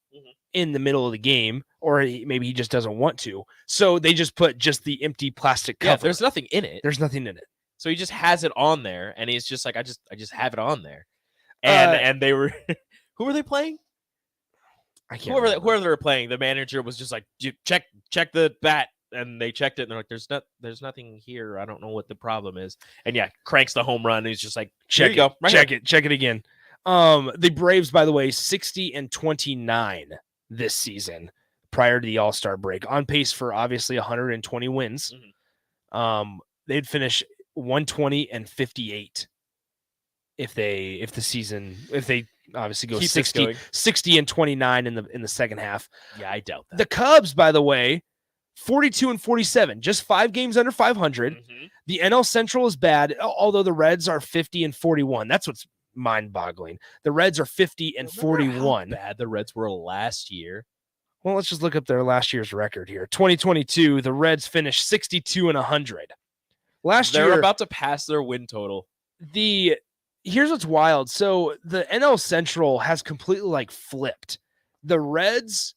in the middle of the game, or maybe he just doesn't want to. So they just put just the empty plastic cover. Yeah, there's nothing in it. There's nothing in it. So he just has it on there, and he's just like, I just have it on there. And they were, who were they playing? I can't. Whoever they were playing, the manager was just like, check the bat, and they checked it, and they're like, there's nothing here. I don't know what the problem is. And yeah, cranks the home run. And he's just like, check you go, check it again. The Braves, by the way, 60-29 this season prior to the All-Star break, on pace for obviously 120 wins. They'd finish 120-58 if they obviously go 60-29 in the second half. Yeah, I doubt that. The Cubs, by the way, 42-47, just 5 games under 500. The NL Central is bad, although the Reds are 50-41. That's what's mind-boggling. The Reds are 50-41. How bad the Reds were last year. Well, let's just look up their last year's record here. 2022, the Reds finished 62-100. Last year, they're about to pass their win total. Here's what's wild. So the NL Central has completely flipped. The Reds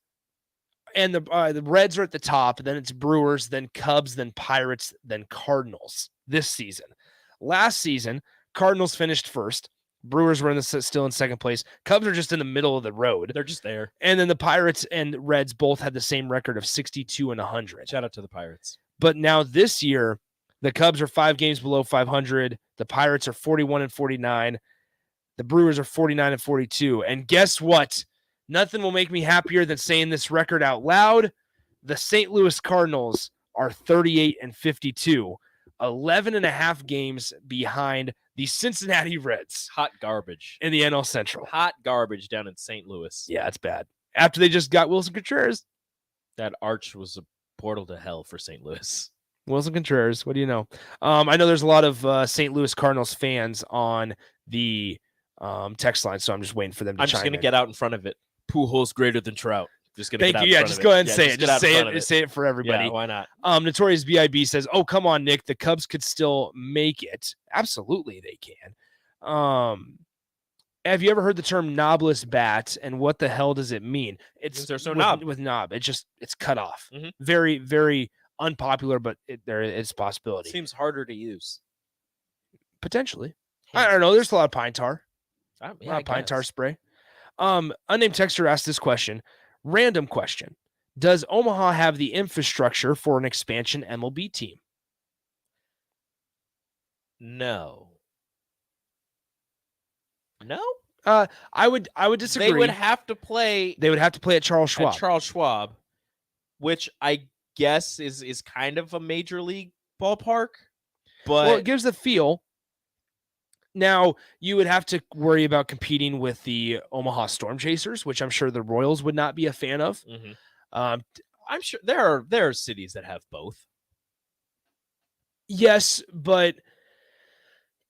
and the Reds are at the top. Then it's Brewers, then Cubs, then Pirates, then Cardinals this season. Last season, Cardinals finished first. Brewers were still in second place. Cubs are just in the middle of the road. They're just there. And then the Pirates and Reds both had the same record of 62-100. Shout out to the Pirates. But now this year, the Cubs are 5 games below 500. The Pirates are 41-49. The Brewers are 49-42. And guess what? Nothing will make me happier than saying this record out loud. The St. Louis Cardinals are 38-52, 11.5 games behind the Cincinnati Reds. Hot garbage. In the NL Central. Hot garbage down in St. Louis. Yeah, it's bad. After they just got Wilson Contreras. That arch was a portal to hell for St. Louis. Wilson Contreras, what do you know? I know there's a lot of St. Louis Cardinals fans on the text line, so I'm just waiting for them to chime in. I'm just going to get out in front of it. Pujols greater than Trout. Just gonna Thank you. Yeah, just go ahead and say it. Just say it for everybody. Yeah, why not? Notorious BIB says, "Oh, come on, Nick. The Cubs could still make it. Absolutely, they can." Have you ever heard the term knobless bat, and what the hell does it mean? There's no knob with knob. It's cut off. Very, very unpopular, but there is a possibility. Seems harder to use. Potentially. I don't know. There's a lot of pine tar. Yeah, a lot of pine tar spray. Unnamed texter asked this question. Random question. Does Omaha have the infrastructure for an expansion MLB team? No. No? I would disagree. They would have to play at Charles Schwab. Which I guess is kind of a major league ballpark. But it gives the feel. Now, you would have to worry about competing with the Omaha Storm Chasers, which I'm sure the Royals would not be a fan of. I'm sure there are cities that have both. Yes, but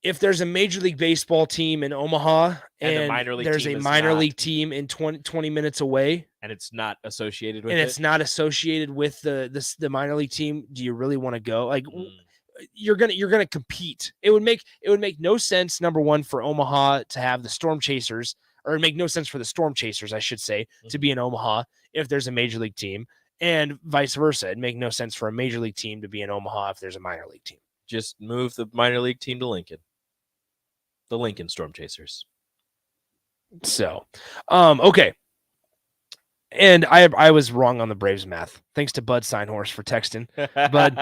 if there's a Major League Baseball team in Omaha and there's a minor league team in 20 minutes away, and it's not associated with it's not associated with the minor league team, do you really want to go? You're gonna compete. It would make no sense, number one, for Omaha to have the Storm Chasers, or it'd make no sense for the Storm Chasers, I should say, to be in Omaha if there's a major league team, and vice versa. It'd make no sense for a major league team to be in Omaha if there's a minor league team. Just move the minor league team to Lincoln. The Lincoln Storm Chasers. So, okay. And I was wrong on the Braves math. Thanks to Bud Steinhorst for texting. Bud,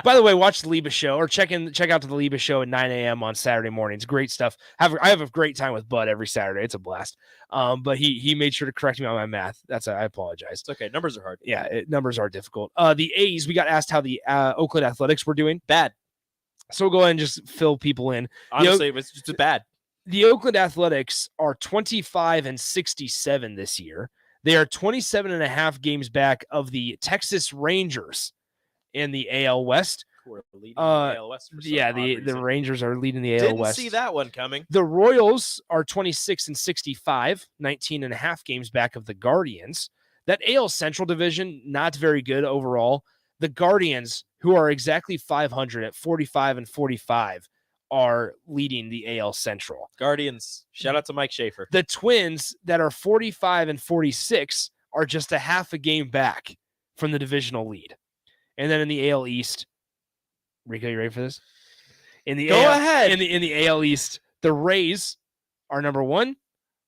by the way, watch the Liba show, or check out to the Liba show at 9 a.m. on Saturday mornings. Great stuff. I have a great time with Bud every Saturday. It's a blast. But he made sure to correct me on my math. I apologize. It's okay. Numbers are hard. Yeah, numbers are difficult. The A's, we got asked how the Oakland Athletics were doing. Bad. So we'll go ahead and just fill people in. Honestly, it was just bad. The Oakland Athletics are 25-67 this year. They are 27.5 games back of the Texas Rangers in the AL West, who are leading the AL West for some Yeah, odd the reason. Rangers are leading the AL Didn't West. see that one coming. The Royals are 26-65, 19 and a half games back of the Guardians. That AL Central division, not very good overall. The Guardians, who are exactly 500 at 45-45, are leading the AL Central. Guardians, shout out to Mike Schaefer. The Twins, that are 45-46, are just a half a game back from the divisional lead. And then in the AL East, Rico, you ready for this? Go ahead. In the AL East, the Rays are number 1.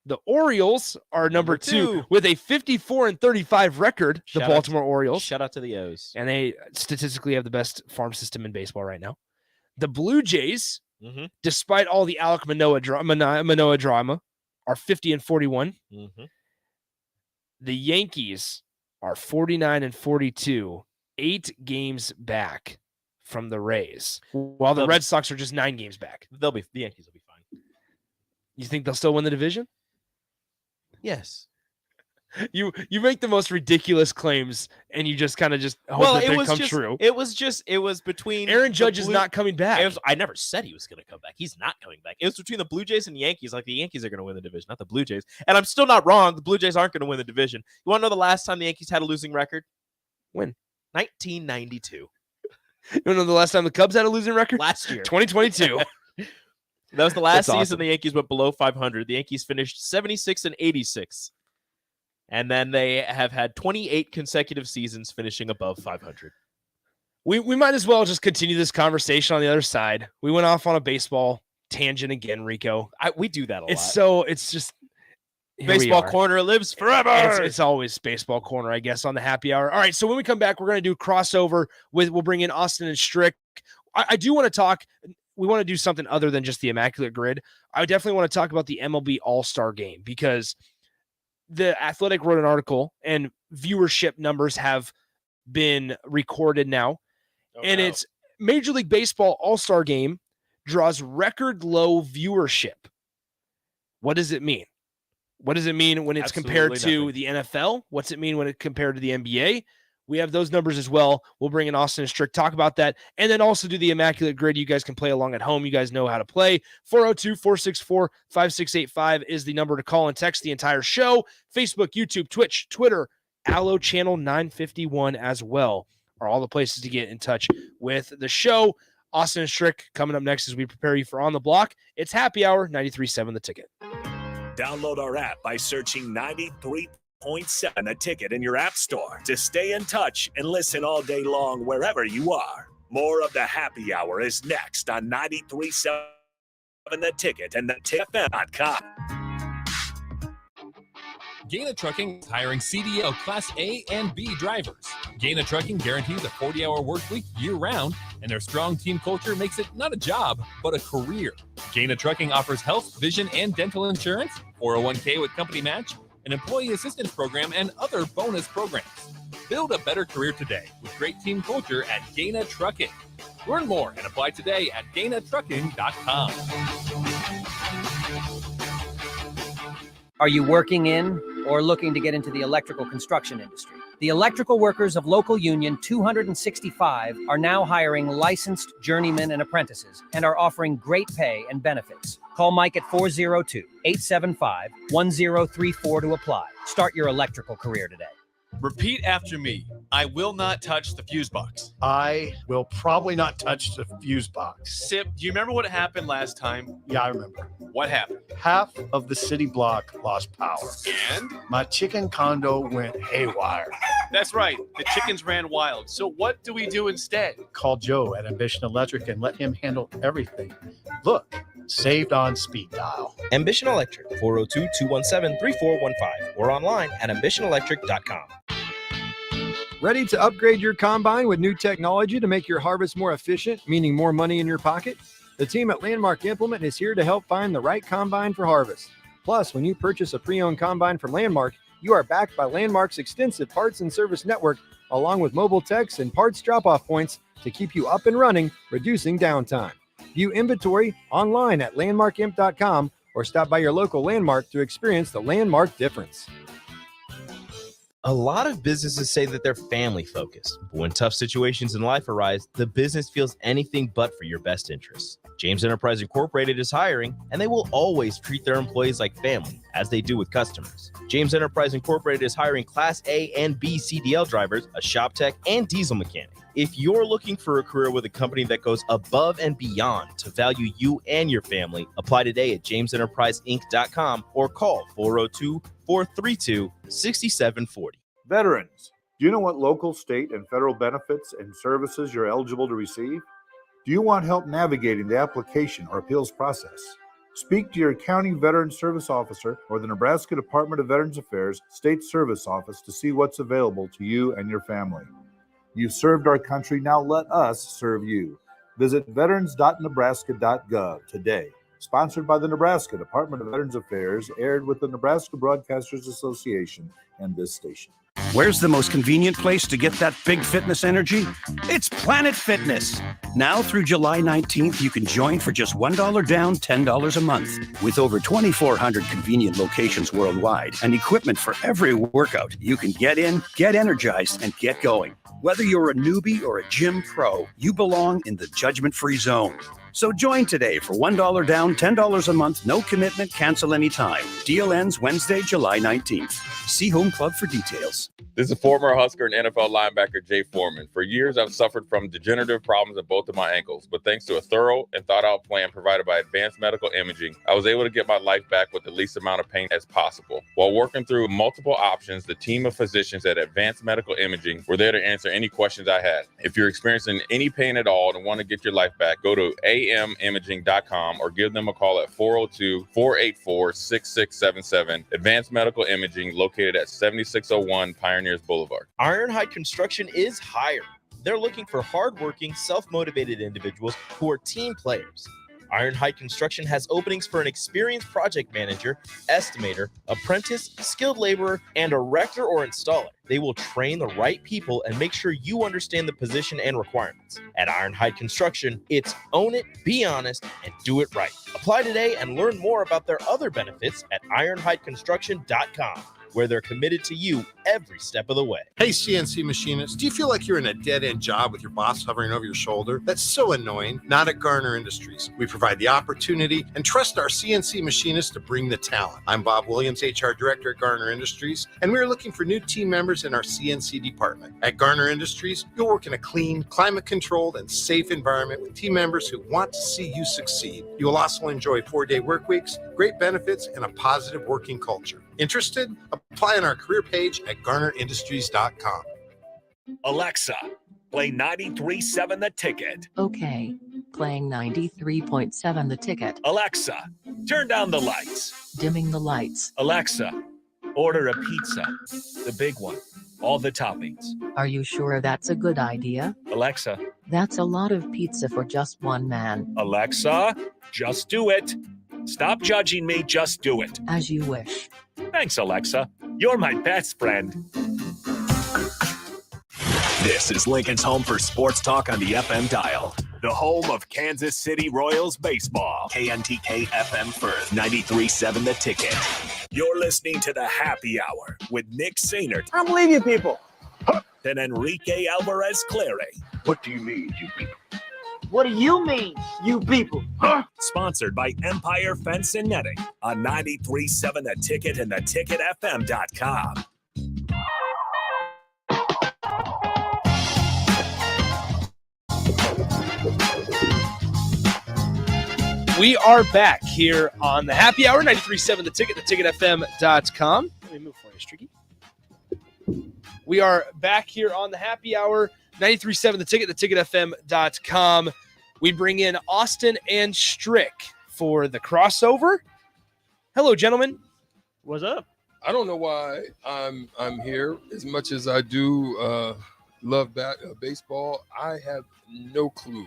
The Orioles are number 2 with a 54-35 record. The Baltimore Orioles. Shout out to the O's. And they statistically have the best farm system in baseball right now. The Blue Jays, despite all the Alek Manoah drama, are 50-41. The Yankees are 49-42, 8 games back from the Rays, while the Red Sox are just 9 games back. The Yankees will be fine. You think they'll still win the division? Yes. You make the most ridiculous claims, and you just kind of hope that they come true. It was between Aaron Judge is not coming back. I never said he was going to come back. He's not coming back. It was between the Blue Jays and the Yankees. Like, the Yankees are going to win the division, not the Blue Jays. And I'm still not wrong. The Blue Jays aren't going to win the division. You want to know the last time the Yankees had a losing record? When? 1992. You want to know the last time the Cubs had a losing record? Last year. 2022. That was the last season awesome. the Yankees went below 500. The Yankees finished 76-86. And then they have had 28 consecutive seasons finishing above 500. We might as well just continue this conversation on the other side. We went off on a baseball tangent again, Rico. We do that a lot. It's just Baseball Corner lives forever. It's always Baseball Corner, I guess, on the happy hour. All right, so when we come back, we're going to do crossover we'll bring in Austin and Strick. I do want to talk. We want to do something other than just the Immaculate Grid. I definitely want to talk about the MLB All-Star Game, because the Athletic wrote an article and viewership numbers have been recorded now. It's Major League Baseball All-Star Game draws record low viewership. What does it mean? What does it mean when it's compared to the NFL? What's it mean when it's compared to the NBA? We have those numbers as well. We'll bring in Austin and Strick, talk about that, and then also do the Immaculate Grid. You guys can play along at home. You guys know how to play. 402-464-5685 is the number to call and text the entire show. Facebook, YouTube, Twitch, Twitter, Allo Channel 951 as well are all the places to get in touch with the show. Austin and Strick coming up next as we prepare you for On the Block. It's Happy Hour, 93.7 The Ticket. Download our app by searching 93.7 The Ticket in your app store to stay in touch and listen all day long wherever you are. More of the Happy Hour is next on 93.7 The Ticket and theticketfm.com. Gaina Trucking is hiring CDL Class A and B drivers. Gaina Trucking guarantees a 40-hour work week year-round, and their strong team culture makes it not a job, but a career. Gaina Trucking offers health, vision, and dental insurance, 401k with company match, an employee assistance program, and other bonus programs. Build a better career today with great team culture at Gaina Trucking. Learn more and apply today at GainaTrucking.com. Are you working in or looking to get into the electrical construction industry? The electrical workers of Local Union 265 are now hiring licensed journeymen and apprentices and are offering great pay and benefits. Call Mike at 402-875-1034 to apply. Start your electrical career today. Repeat after me. I will not touch the fuse box. I will probably not touch the fuse box. Sip, do you remember what happened last time? Yeah, I remember. What happened? Half of the city block lost power. And? My chicken condo went haywire. That's right. The chickens ran wild. So what do we do instead? Call Joe at Ambition Electric and let him handle everything. Look, saved on speed dial. Ambition Electric, 402-217-3415 or online at ambitionelectric.com. Ready to upgrade your combine with new technology to make your harvest more efficient, meaning more money in your pocket? The team at Landmark Implement is here to help find the right combine for harvest. Plus, when you purchase a pre-owned combine from Landmark, you are backed by Landmark's extensive parts and service network, along with mobile techs and parts drop-off points to keep you up and running, reducing downtime. View inventory online at landmarkimp.com or stop by your local Landmark to experience the Landmark difference. A lot of businesses say that they're family focused, but when tough situations in life arise, the business feels anything but for your best interests. James Enterprise Incorporated is hiring, and they will always treat their employees like family, as they do with customers. James Enterprise Incorporated is hiring Class A and B CDL drivers, a shop tech, and diesel mechanic. If you're looking for a career with a company that goes above and beyond to value you and your family, apply today at jamesenterpriseinc.com or call 402-432-6740. Veterans, do you know what local, state, and federal benefits and services you're eligible to receive? Do you want help navigating the application or appeals process? Speak to your county veteran service officer or the Nebraska Department of Veterans Affairs State Service Office to see what's available to you and your family. You've served our country, now let us serve you. Visit veterans.nebraska.gov today. Sponsored by the Nebraska Department of Veterans Affairs, aired with the Nebraska Broadcasters Association and this station. Where's the most convenient place to get that big fitness energy? It's Planet Fitness. Now through July 19th, you can join for just $1 down, $10 a month. With over 2,400 convenient locations worldwide and equipment for every workout, you can get in, get energized, and get going. Whether you're a newbie or a gym pro, you belong in the judgment-free zone. So join today for $1 down, $10 a month, no commitment, cancel anytime. Deal ends Wednesday, July 19th. See Home Club for details. This is former Husker and NFL linebacker Jay Foreman. For years, I've suffered from degenerative problems in both of my ankles, but thanks to a thorough and thought-out plan provided by Advanced Medical Imaging, I was able to get my life back with the least amount of pain as possible. While working through multiple options, the team of physicians at Advanced Medical Imaging were there to answer any questions I had. If you're experiencing any pain at all and want to get your life back, go to amimaging.com or give them a call at 402-484-6677. Advanced Medical Imaging, located at 7601 Pioneers Boulevard. Ironhide Construction is hiring. They're looking for hardworking, self-motivated individuals who are team players. Ironhide Construction has openings for an experienced project manager, estimator, apprentice, skilled laborer, and erector or installer. They will train the right people and make sure you understand the position and requirements. At Ironhide Construction, it's own it, be honest, and do it right. Apply today and learn more about their other benefits at ironhideconstruction.com, where they're committed to you every step of the way. Hey, CNC machinists, do you feel like you're in a dead-end job with your boss hovering over your shoulder? That's so annoying. Not at Garner Industries. We provide the opportunity and trust our CNC machinists to bring the talent. I'm Bob Williams, HR Director at Garner Industries, and we're looking for new team members in our CNC department. At Garner Industries, you'll work in a clean, climate-controlled, and safe environment with team members who want to see you succeed. You will also enjoy 4-day work weeks, great benefits, and a positive working culture. Interested? Apply on our career page at GarnerIndustries.com. Alexa, play 93.7 The Ticket. Okay, playing 93.7 The Ticket. Alexa, turn down the lights. Dimming the lights. Alexa, order a pizza. The big one. All the toppings. Are you sure that's a good idea? Alexa. That's a lot of pizza for just one man. Alexa, just do it. Stop judging me, just do it. As you wish. Thanks, Alexa. You're my best friend. This is Lincoln's home for sports talk on the FM dial. The home of Kansas City Royals baseball. KNTK FM Firth, 93.7 The Ticket. You're listening to the Happy Hour with Nick Sainert. I don't believe you people. And Enrique Alvarez Clary. What do you mean, you people? What do you mean, you people? Sponsored by Empire Fence and Netting on 93.7 The Ticket and theticketfm.com. We are back here on the Happy Hour, 93.7 The Ticket, theticketfm.com. Let me move for you, Stricky. We are back here on the Happy Hour, 93.7 The Ticket, theticketfm.com. We bring in Austin and Strick for the crossover. Hello, gentlemen. What's up? I don't know why I'm here. As much as I do love baseball, I have no clue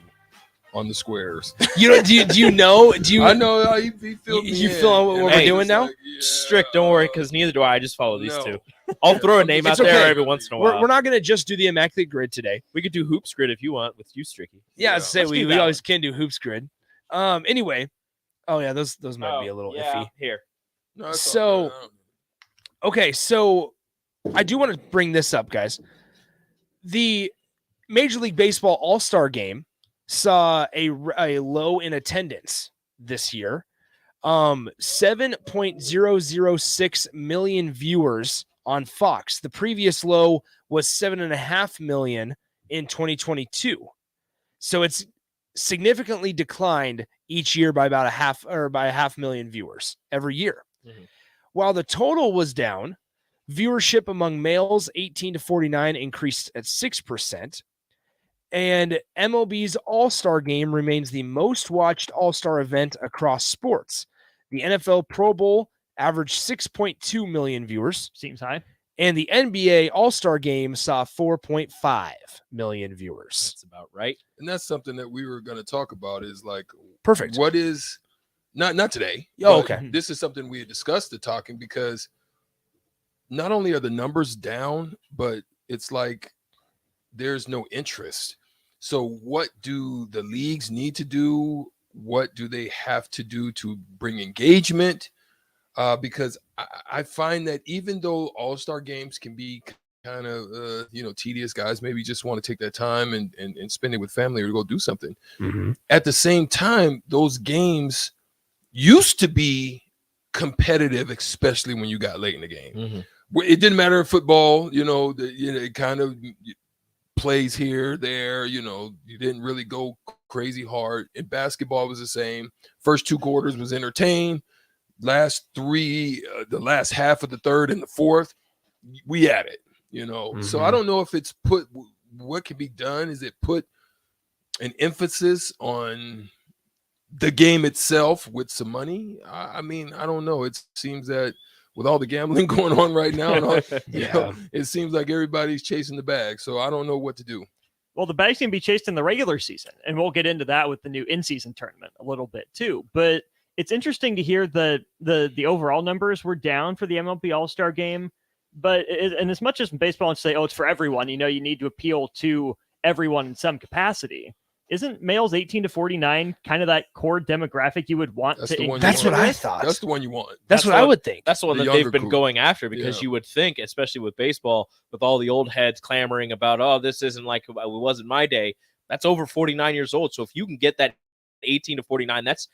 on the squares. You know? Do you know? I know how you feel. You feel what we're doing now? Like, yeah, Strict, don't worry, because neither do I. I just follow these two. I'll throw a name out okay. there every once in a while. We're not going to just do the Immaculate Grid today. We could do Hoops Grid if you want with you, Stricky. Yeah, I'd say we always can do Hoops Grid. Anyway, oh yeah, those might be a little iffy. Here. No, so okay, so I do want to bring this up, guys. The Major League Baseball All-Star Game saw a low in attendance this year. 7.006 million viewers on Fox. The previous low was 7.5 million in 2022. So it's significantly declined each year by about a half million viewers every year. Mhm. While the total was down, viewership among males 18 to 49 increased at 6%. And MLB's All-Star Game remains the most watched All-Star event across sports. The NFL Pro Bowl averaged 6.2 million viewers. Seems high. And the NBA All-Star Game saw 4.5 million viewers. That's about right. And that's something that we were going to talk about is like, perfect. What is not today? Oh, but okay. This is something we had discussed the talking because not only are the numbers down, but it's like there's no interest. So what do the leagues need to do? What do they have to do to bring engagement? Because I find that even though all-star games can be kind of, tedious, guys maybe just want to take that time and spend it with family or go do something. Mm-hmm. At the same time, those games used to be competitive, especially when you got late in the game. Mm-hmm. It didn't matter in football, it kind of plays here, there, you didn't really go crazy hard. In basketball, it was the same. First 2 quarters was entertained. Last 3, the last half of the third and the fourth, we had it, So I don't know if it's what can be done. Is it put an emphasis on the game itself with some money? I mean, I don't know. It seems that with all the gambling going on right now, and all, it seems like everybody's chasing the bag. So I don't know what to do. Well, the bag's going to be chased in the regular season, and we'll get into that with the new in-season tournament a little bit too. But it's interesting to hear the overall numbers were down for the MLB All-Star Game. But and as much as baseball and say, oh, it's for everyone, you need to appeal to everyone in some capacity. Isn't males 18 to 49 kind of that core demographic you would want to engage? That's what I thought. That's the one you want. That's what I would think. That's the one The that they've younger been group. going after because you would think, especially with baseball, with all the old heads clamoring about, oh, this isn't like it was in my day. That's over 49 years old. So if you can get that 18 to 49, that's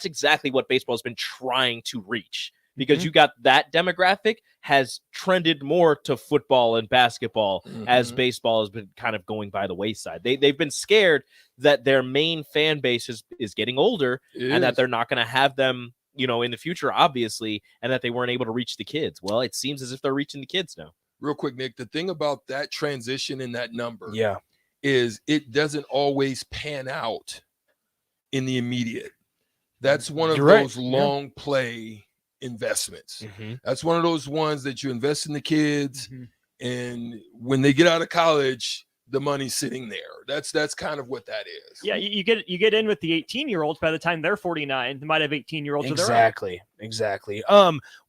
exactly what baseball has been trying to reach. Because you got that demographic has trended more to football and basketball as baseball has been kind of going by the wayside. They've been scared that their main fan base is getting older and that they're not going to have them, in the future, obviously, and that they weren't able to reach the kids. Well, it seems as if they're reaching the kids now. Real quick, Nick, the thing about that transition in that number Yeah. is it doesn't always pan out in the immediate. That's one of You're right. those long play investments. Mm-hmm. That's one of those ones that you invest in the kids, and when they get out of college, the money's sitting there. That's kind of what that is. Yeah, you get in with the 18-year-olds. By the time they're 49, they might have 18-year-olds of their own. Exactly.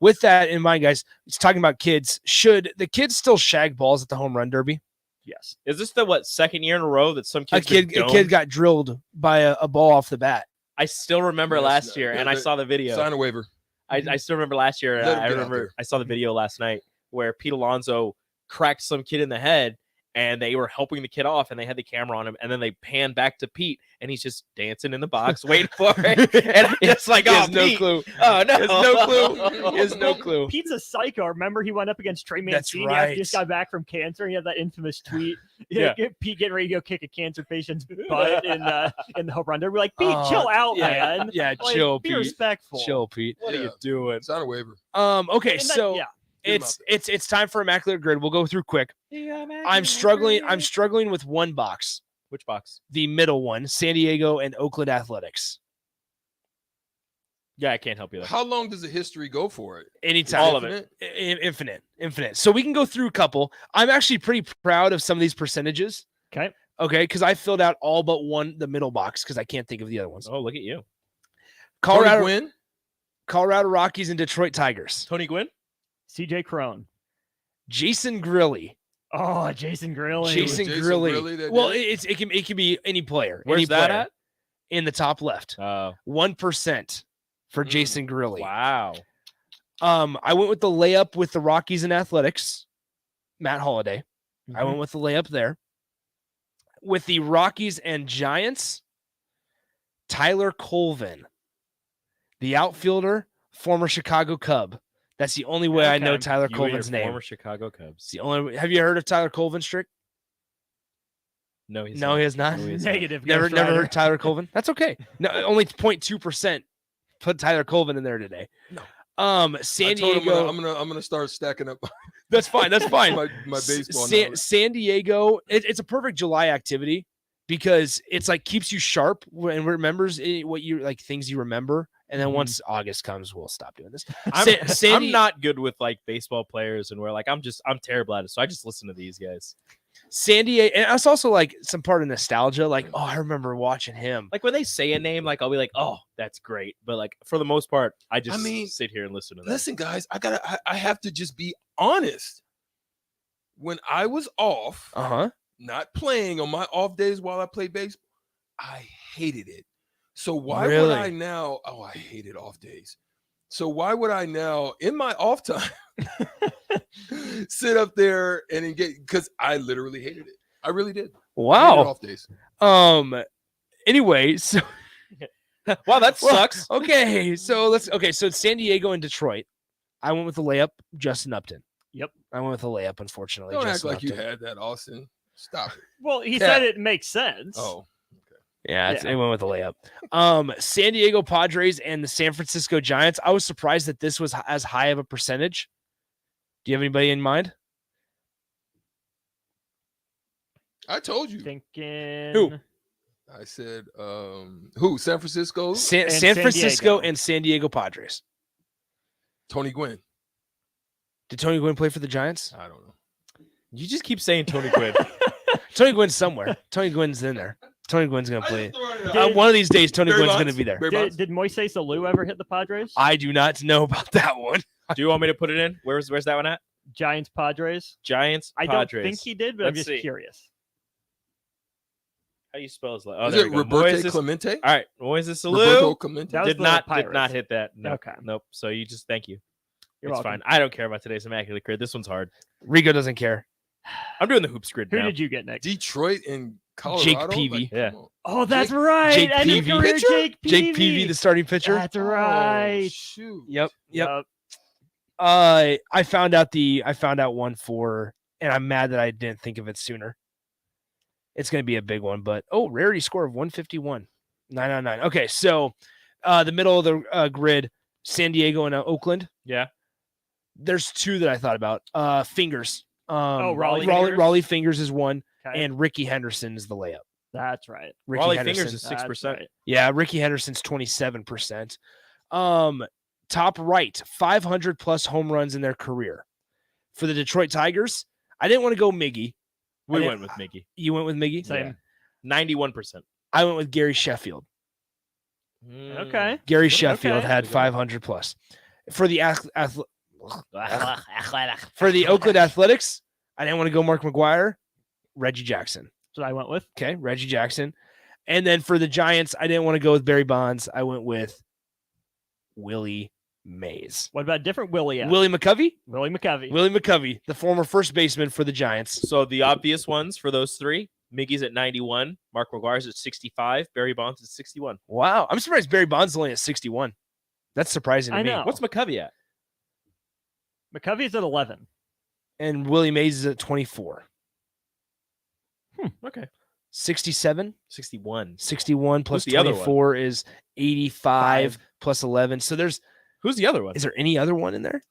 With that in mind, guys, it's talking about kids. Should the kids still shag balls at the home run derby? Yes. Is this the second year in a row that some A kids kid got drilled by a ball off the bat. I still remember last year, and I saw the video. Sign a waiver. I still remember last year. Let him I get out remember there. I saw the video last night where Pete Alonso cracked some kid in the head, and they were helping the kid off, and they had the camera on him, and then they panned back to Pete, and he's just dancing in the box, waiting for it, and I'm just like, He has oh, no Pete. clue. Oh no, He has no clue. He has no clue. Pete's a psycho. Remember, he went up against Trey That's Mancini after he right. just got back from cancer. He had that infamous tweet. Yeah. Pete getting ready to go kick a cancer patient's butt in the home run. They're like, Pete, chill out, yeah, man. Yeah, Like, chill, be Pete. respectful. Chill, Pete. What are you doing? Sign a waiver. Okay, And that- so yeah. it's time for Immaculate Grid. We'll go through quick. I'm struggling with one box. Which box? The middle one, San Diego and Oakland Athletics. Yeah, I can't help you there. How long does the history go for it? Anytime. All of it. Infinite. So we can go through a couple. I'm actually pretty proud of some of these percentages. Okay. Okay, because I filled out all but one, the middle box, because I can't think of the other ones. Oh, look at you. Colorado Rockies and Detroit Tigers. Tony Gwynn? CJ Crone. Jason Grilly. Oh, Jason Grilly. Jason Grilly. Well, it can be any player. Where's any that player. at? In the top left. 1% for Jason Grilly. Wow. I went with the layup with the Rockies and Athletics. Matt Holliday. I Mm-hmm. went with the layup there. With the Rockies and Giants, Tyler Colvin, the outfielder, former Chicago Cub. That's the only way I know Okay. Tyler You and your Colvin's name. former Chicago Cubs. It's the only. Have you heard of Tyler Colvin, Strick? No, he's No, he has not. No, he has not. Negative. Never Ghost Rider. heard Tyler Colvin. That's okay. No, only 0.2% put Tyler Colvin in there today. No. San I told him Diego. I'm gonna start stacking up That's fine. That's fine. my baseball knowledge. San Diego. It's a perfect July activity because it's like keeps you sharp and remembers what you like things you remember. And then once August comes, we'll stop doing this. I'm not good with like baseball players, and I'm terrible at it. So I just listen to these guys. San Diego, and it's also like some part of nostalgia. Like, oh, I remember watching him. Like when they say a name, like I'll be like, oh, that's great. But like for the most part, I just mean, sit here and listen to them. Listen, guys, I have to just be honest. When I was off, not playing on my off days while I played baseball, I hated it. So why would I now? Oh, I hated off days. So why would I now, in my off time, sit up there and engage? Because I literally hated it. I really did. Wow. Off days. Anyway, so wow, that sucks. Okay, so so it's San Diego and Detroit. I went with the layup, Justin Upton. Yep. I went with the layup, unfortunately. Don't Justin act like Upton. you had that, Austin. Stop it. Well, he said it makes sense. Oh. Yeah, I went with the layup. San Diego Padres and the San Francisco Giants. I was surprised that this was as high of a percentage. Do you have anybody in mind? I told you. Thinking who? I said who? San Francisco? San Francisco and San Diego Padres. Tony Gwynn. Did Tony Gwynn play for the Giants? I don't know. You just keep saying Tony Gwynn. Tony Gwynn's somewhere. Tony Gwynn's in there. Tony Gwynn's gonna play. One of these days, Tony Gwynn's gonna be there. Did Moises Alou ever hit the Padres? I do not know about that one. Do you want me to put it in? Where's that one at? Giants Padres. Giants I Padres. don't think he did, but I'm just curious. How do you spell his last? Oh, Is there it we go. Roberto Moises- Clemente? All right, Moises Roberto Alou Clemente? did not hit that. No, Okay. Nope. So you just thank you. You're it's welcome. fine. I don't care about today's Immaculate Grid. This one's hard. Rigo doesn't care. I'm doing the hoops grid Who now. did you get, Nick? Detroit and Colorado. Jake Peavy. Like, Yeah. come on. Oh, that's right. Jake End of Peavy. career Pitcher? Jake Peavy. Jake Peavy, the starting pitcher. That's right. Oh, shoot. Yep. I found out one for, and I'm mad that I didn't think of it sooner. It's going to be a big one, but rarity score of 151, 999. Okay, so the middle of the grid, San Diego and Oakland. Yeah. There's two that I thought about. Fingers. Raleigh Fingers is one, Okay. and Ricky Henderson is the layup. That's right. Ricky Raleigh Henderson. Fingers is 6%. right. Yeah, Ricky Henderson's 27%. Top right, 500 plus home runs in their career. For the Detroit Tigers, I didn't want to go Miggy. We went with Miggy. You went with Miggy? Same. 91%. I went with Gary Sheffield. Okay. Gary Sheffield Okay. had 500 plus. For the for the Oakland Athletics, I didn't want to go Mark McGuire. Reggie Jackson. That's what I went with. Okay, Reggie Jackson. And then for the Giants, I didn't want to go with Barry Bonds. I went with Willie Mays. What about different Willie? Willie McCovey? Willie McCovey. Willie McCovey, the former first baseman for the Giants. So the obvious ones for those three: Miggy's at 91, Mark McGuire's at 65, Barry Bonds at 61. Wow. I'm surprised Barry Bonds is only at 61. That's surprising to I me. know. What's McCovey at? McCovey's at 11. And Willie Mays is at 24. Okay. 67? 61. 61 plus Who's the other 24 is 85 plus 11. So who's the other one? Is there any other one in there?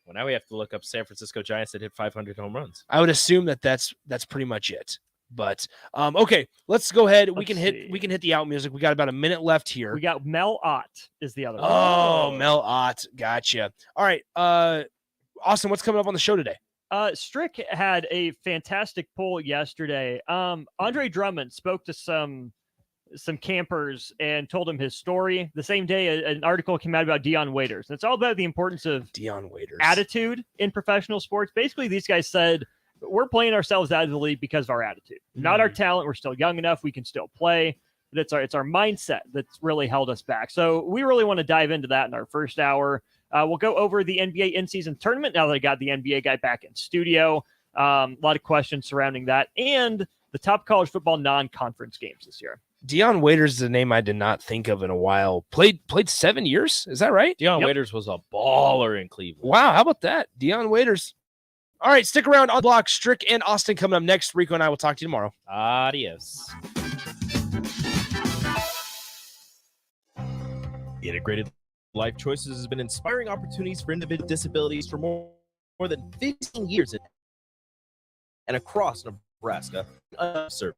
Well, now we have to look up San Francisco Giants that hit 500 home runs. I would assume that's pretty much it. But okay, let's go ahead. We Let's can hit the out music. We got about a minute left here. We got Mel Ott is the other one. Oh, Mel Ott. Gotcha. All right. Austin, what's coming up on the show today? Strick had a fantastic poll yesterday. Andre Drummond spoke to some campers and told them his story. The same day, an article came out about Dion Waiters. And it's all about the importance of Dion Waiters attitude in professional sports. Basically, these guys said, we're playing ourselves out of the league because of our attitude, not our talent. We're still young enough. We can still play. But it's our mindset that's really held us back. So we really want to dive into that in our first hour. We'll go over the NBA in-season tournament now that I got the NBA guy back in studio. A lot of questions surrounding that, and the top college football non-conference games this year. Deion Waiters is a name I did not think of in a while. Played 7 years. Is that right? Deion Waiters was a baller in Cleveland. Wow, how about that? Deion Waiters. All right, stick around on block. Strick and Austin coming up next. Rico and I will talk to you tomorrow. Adios. Integrated Life Choices has been inspiring opportunities for individuals with disabilities for more than 15 years and across Nebraska.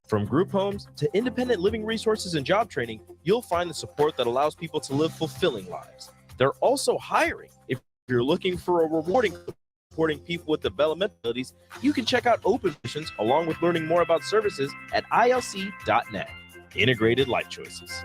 From group homes to independent living resources and job training, you'll find the support that allows people to live fulfilling lives. They're also hiring. If you're looking for a rewarding supporting people with developmental abilities, you can check out open positions along with learning more about services at ilc.net. Integrated Life Choices.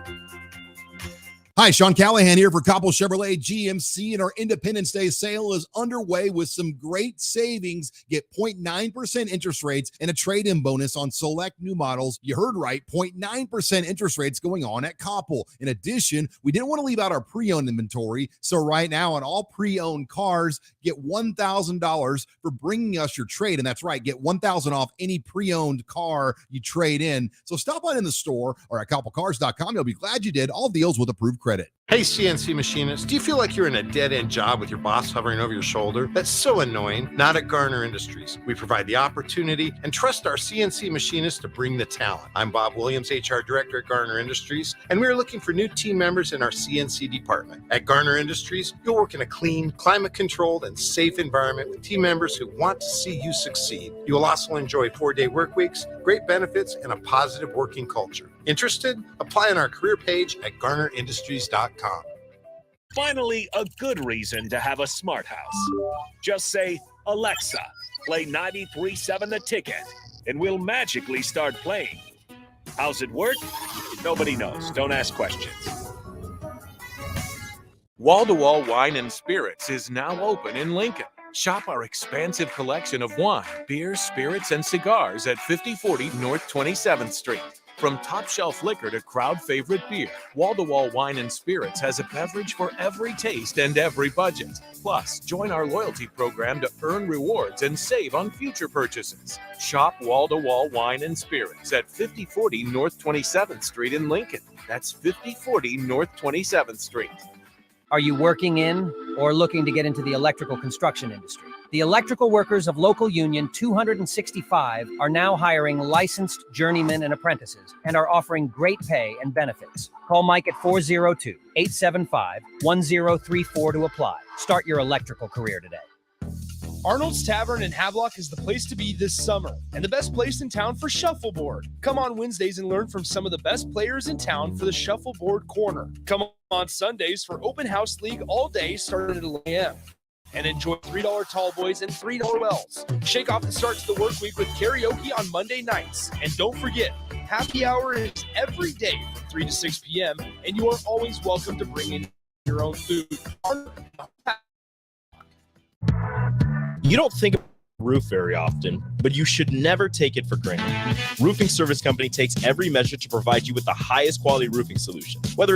Hi, Sean Callahan here for Coppell Chevrolet GMC, and our Independence Day sale is underway with some great savings. Get 0.9% interest rates and a trade-in bonus on select new models. You heard right, 0.9% interest rates going on at Coppell. In addition, we didn't want to leave out our pre-owned inventory, so right now on all pre-owned cars, get $1,000 for bringing us your trade, and that's right, get $1,000 off any pre-owned car you trade in. So stop on in the store or at CoppellCars.com. You'll be glad you did. All deals with approved credit. Hey, CNC machinists, do you feel like you're in a dead-end job with your boss hovering over your shoulder? That's so annoying. Not at Garner Industries. We provide the opportunity and trust our CNC machinists to bring the talent. I'm Bob Williams, HR Director at Garner Industries, and we're looking for new team members in our CNC department. At Garner Industries, you'll work in a clean, climate-controlled, and safe environment with team members who want to see you succeed. You will also enjoy 4-day work weeks, great benefits, and a positive working culture. Interested? Apply on our career page at GarnerIndustries.com. Finally, a good reason to have a smart house. Just say, Alexa, play 93.7 The Ticket, and we'll magically start playing. How's it work? Nobody knows. Don't ask questions. Wall-to-Wall Wine and Spirits is now open in Lincoln. Shop our expansive collection of wine, beer, spirits, and cigars at 5040 North 27th Street. From top-shelf liquor to crowd-favorite beer, Wall-to-Wall Wine and Spirits has a beverage for every taste and every budget. Plus, join our loyalty program to earn rewards and save on future purchases. Shop Wall-to-Wall Wine and Spirits at 5040 North 27th Street in Lincoln. That's 5040 North 27th Street. Are you working in or looking to get into the electrical construction industry? The electrical workers of local union 265 are now hiring licensed journeymen and apprentices and are offering great pay and benefits. Call Mike at 402-875-1034 to apply. Start your electrical career today. Arnold's Tavern in Havelock is the place to be this summer and the best place in town for shuffleboard. Come on Wednesdays and learn from some of the best players in town for the Shuffleboard Corner. Come on Sundays for Open House League all day starting at 11 a.m. And enjoy $3 tall boys and $3 wells. Shake off the start to the work week with karaoke on Monday nights. And don't forget, happy hour is every day from 3 to 6 p.m. And you are always welcome to bring in your own food. You don't think of a roof very often, but you should never take it for granted. Roofing Service Company takes every measure to provide you with the highest quality roofing solution. Whether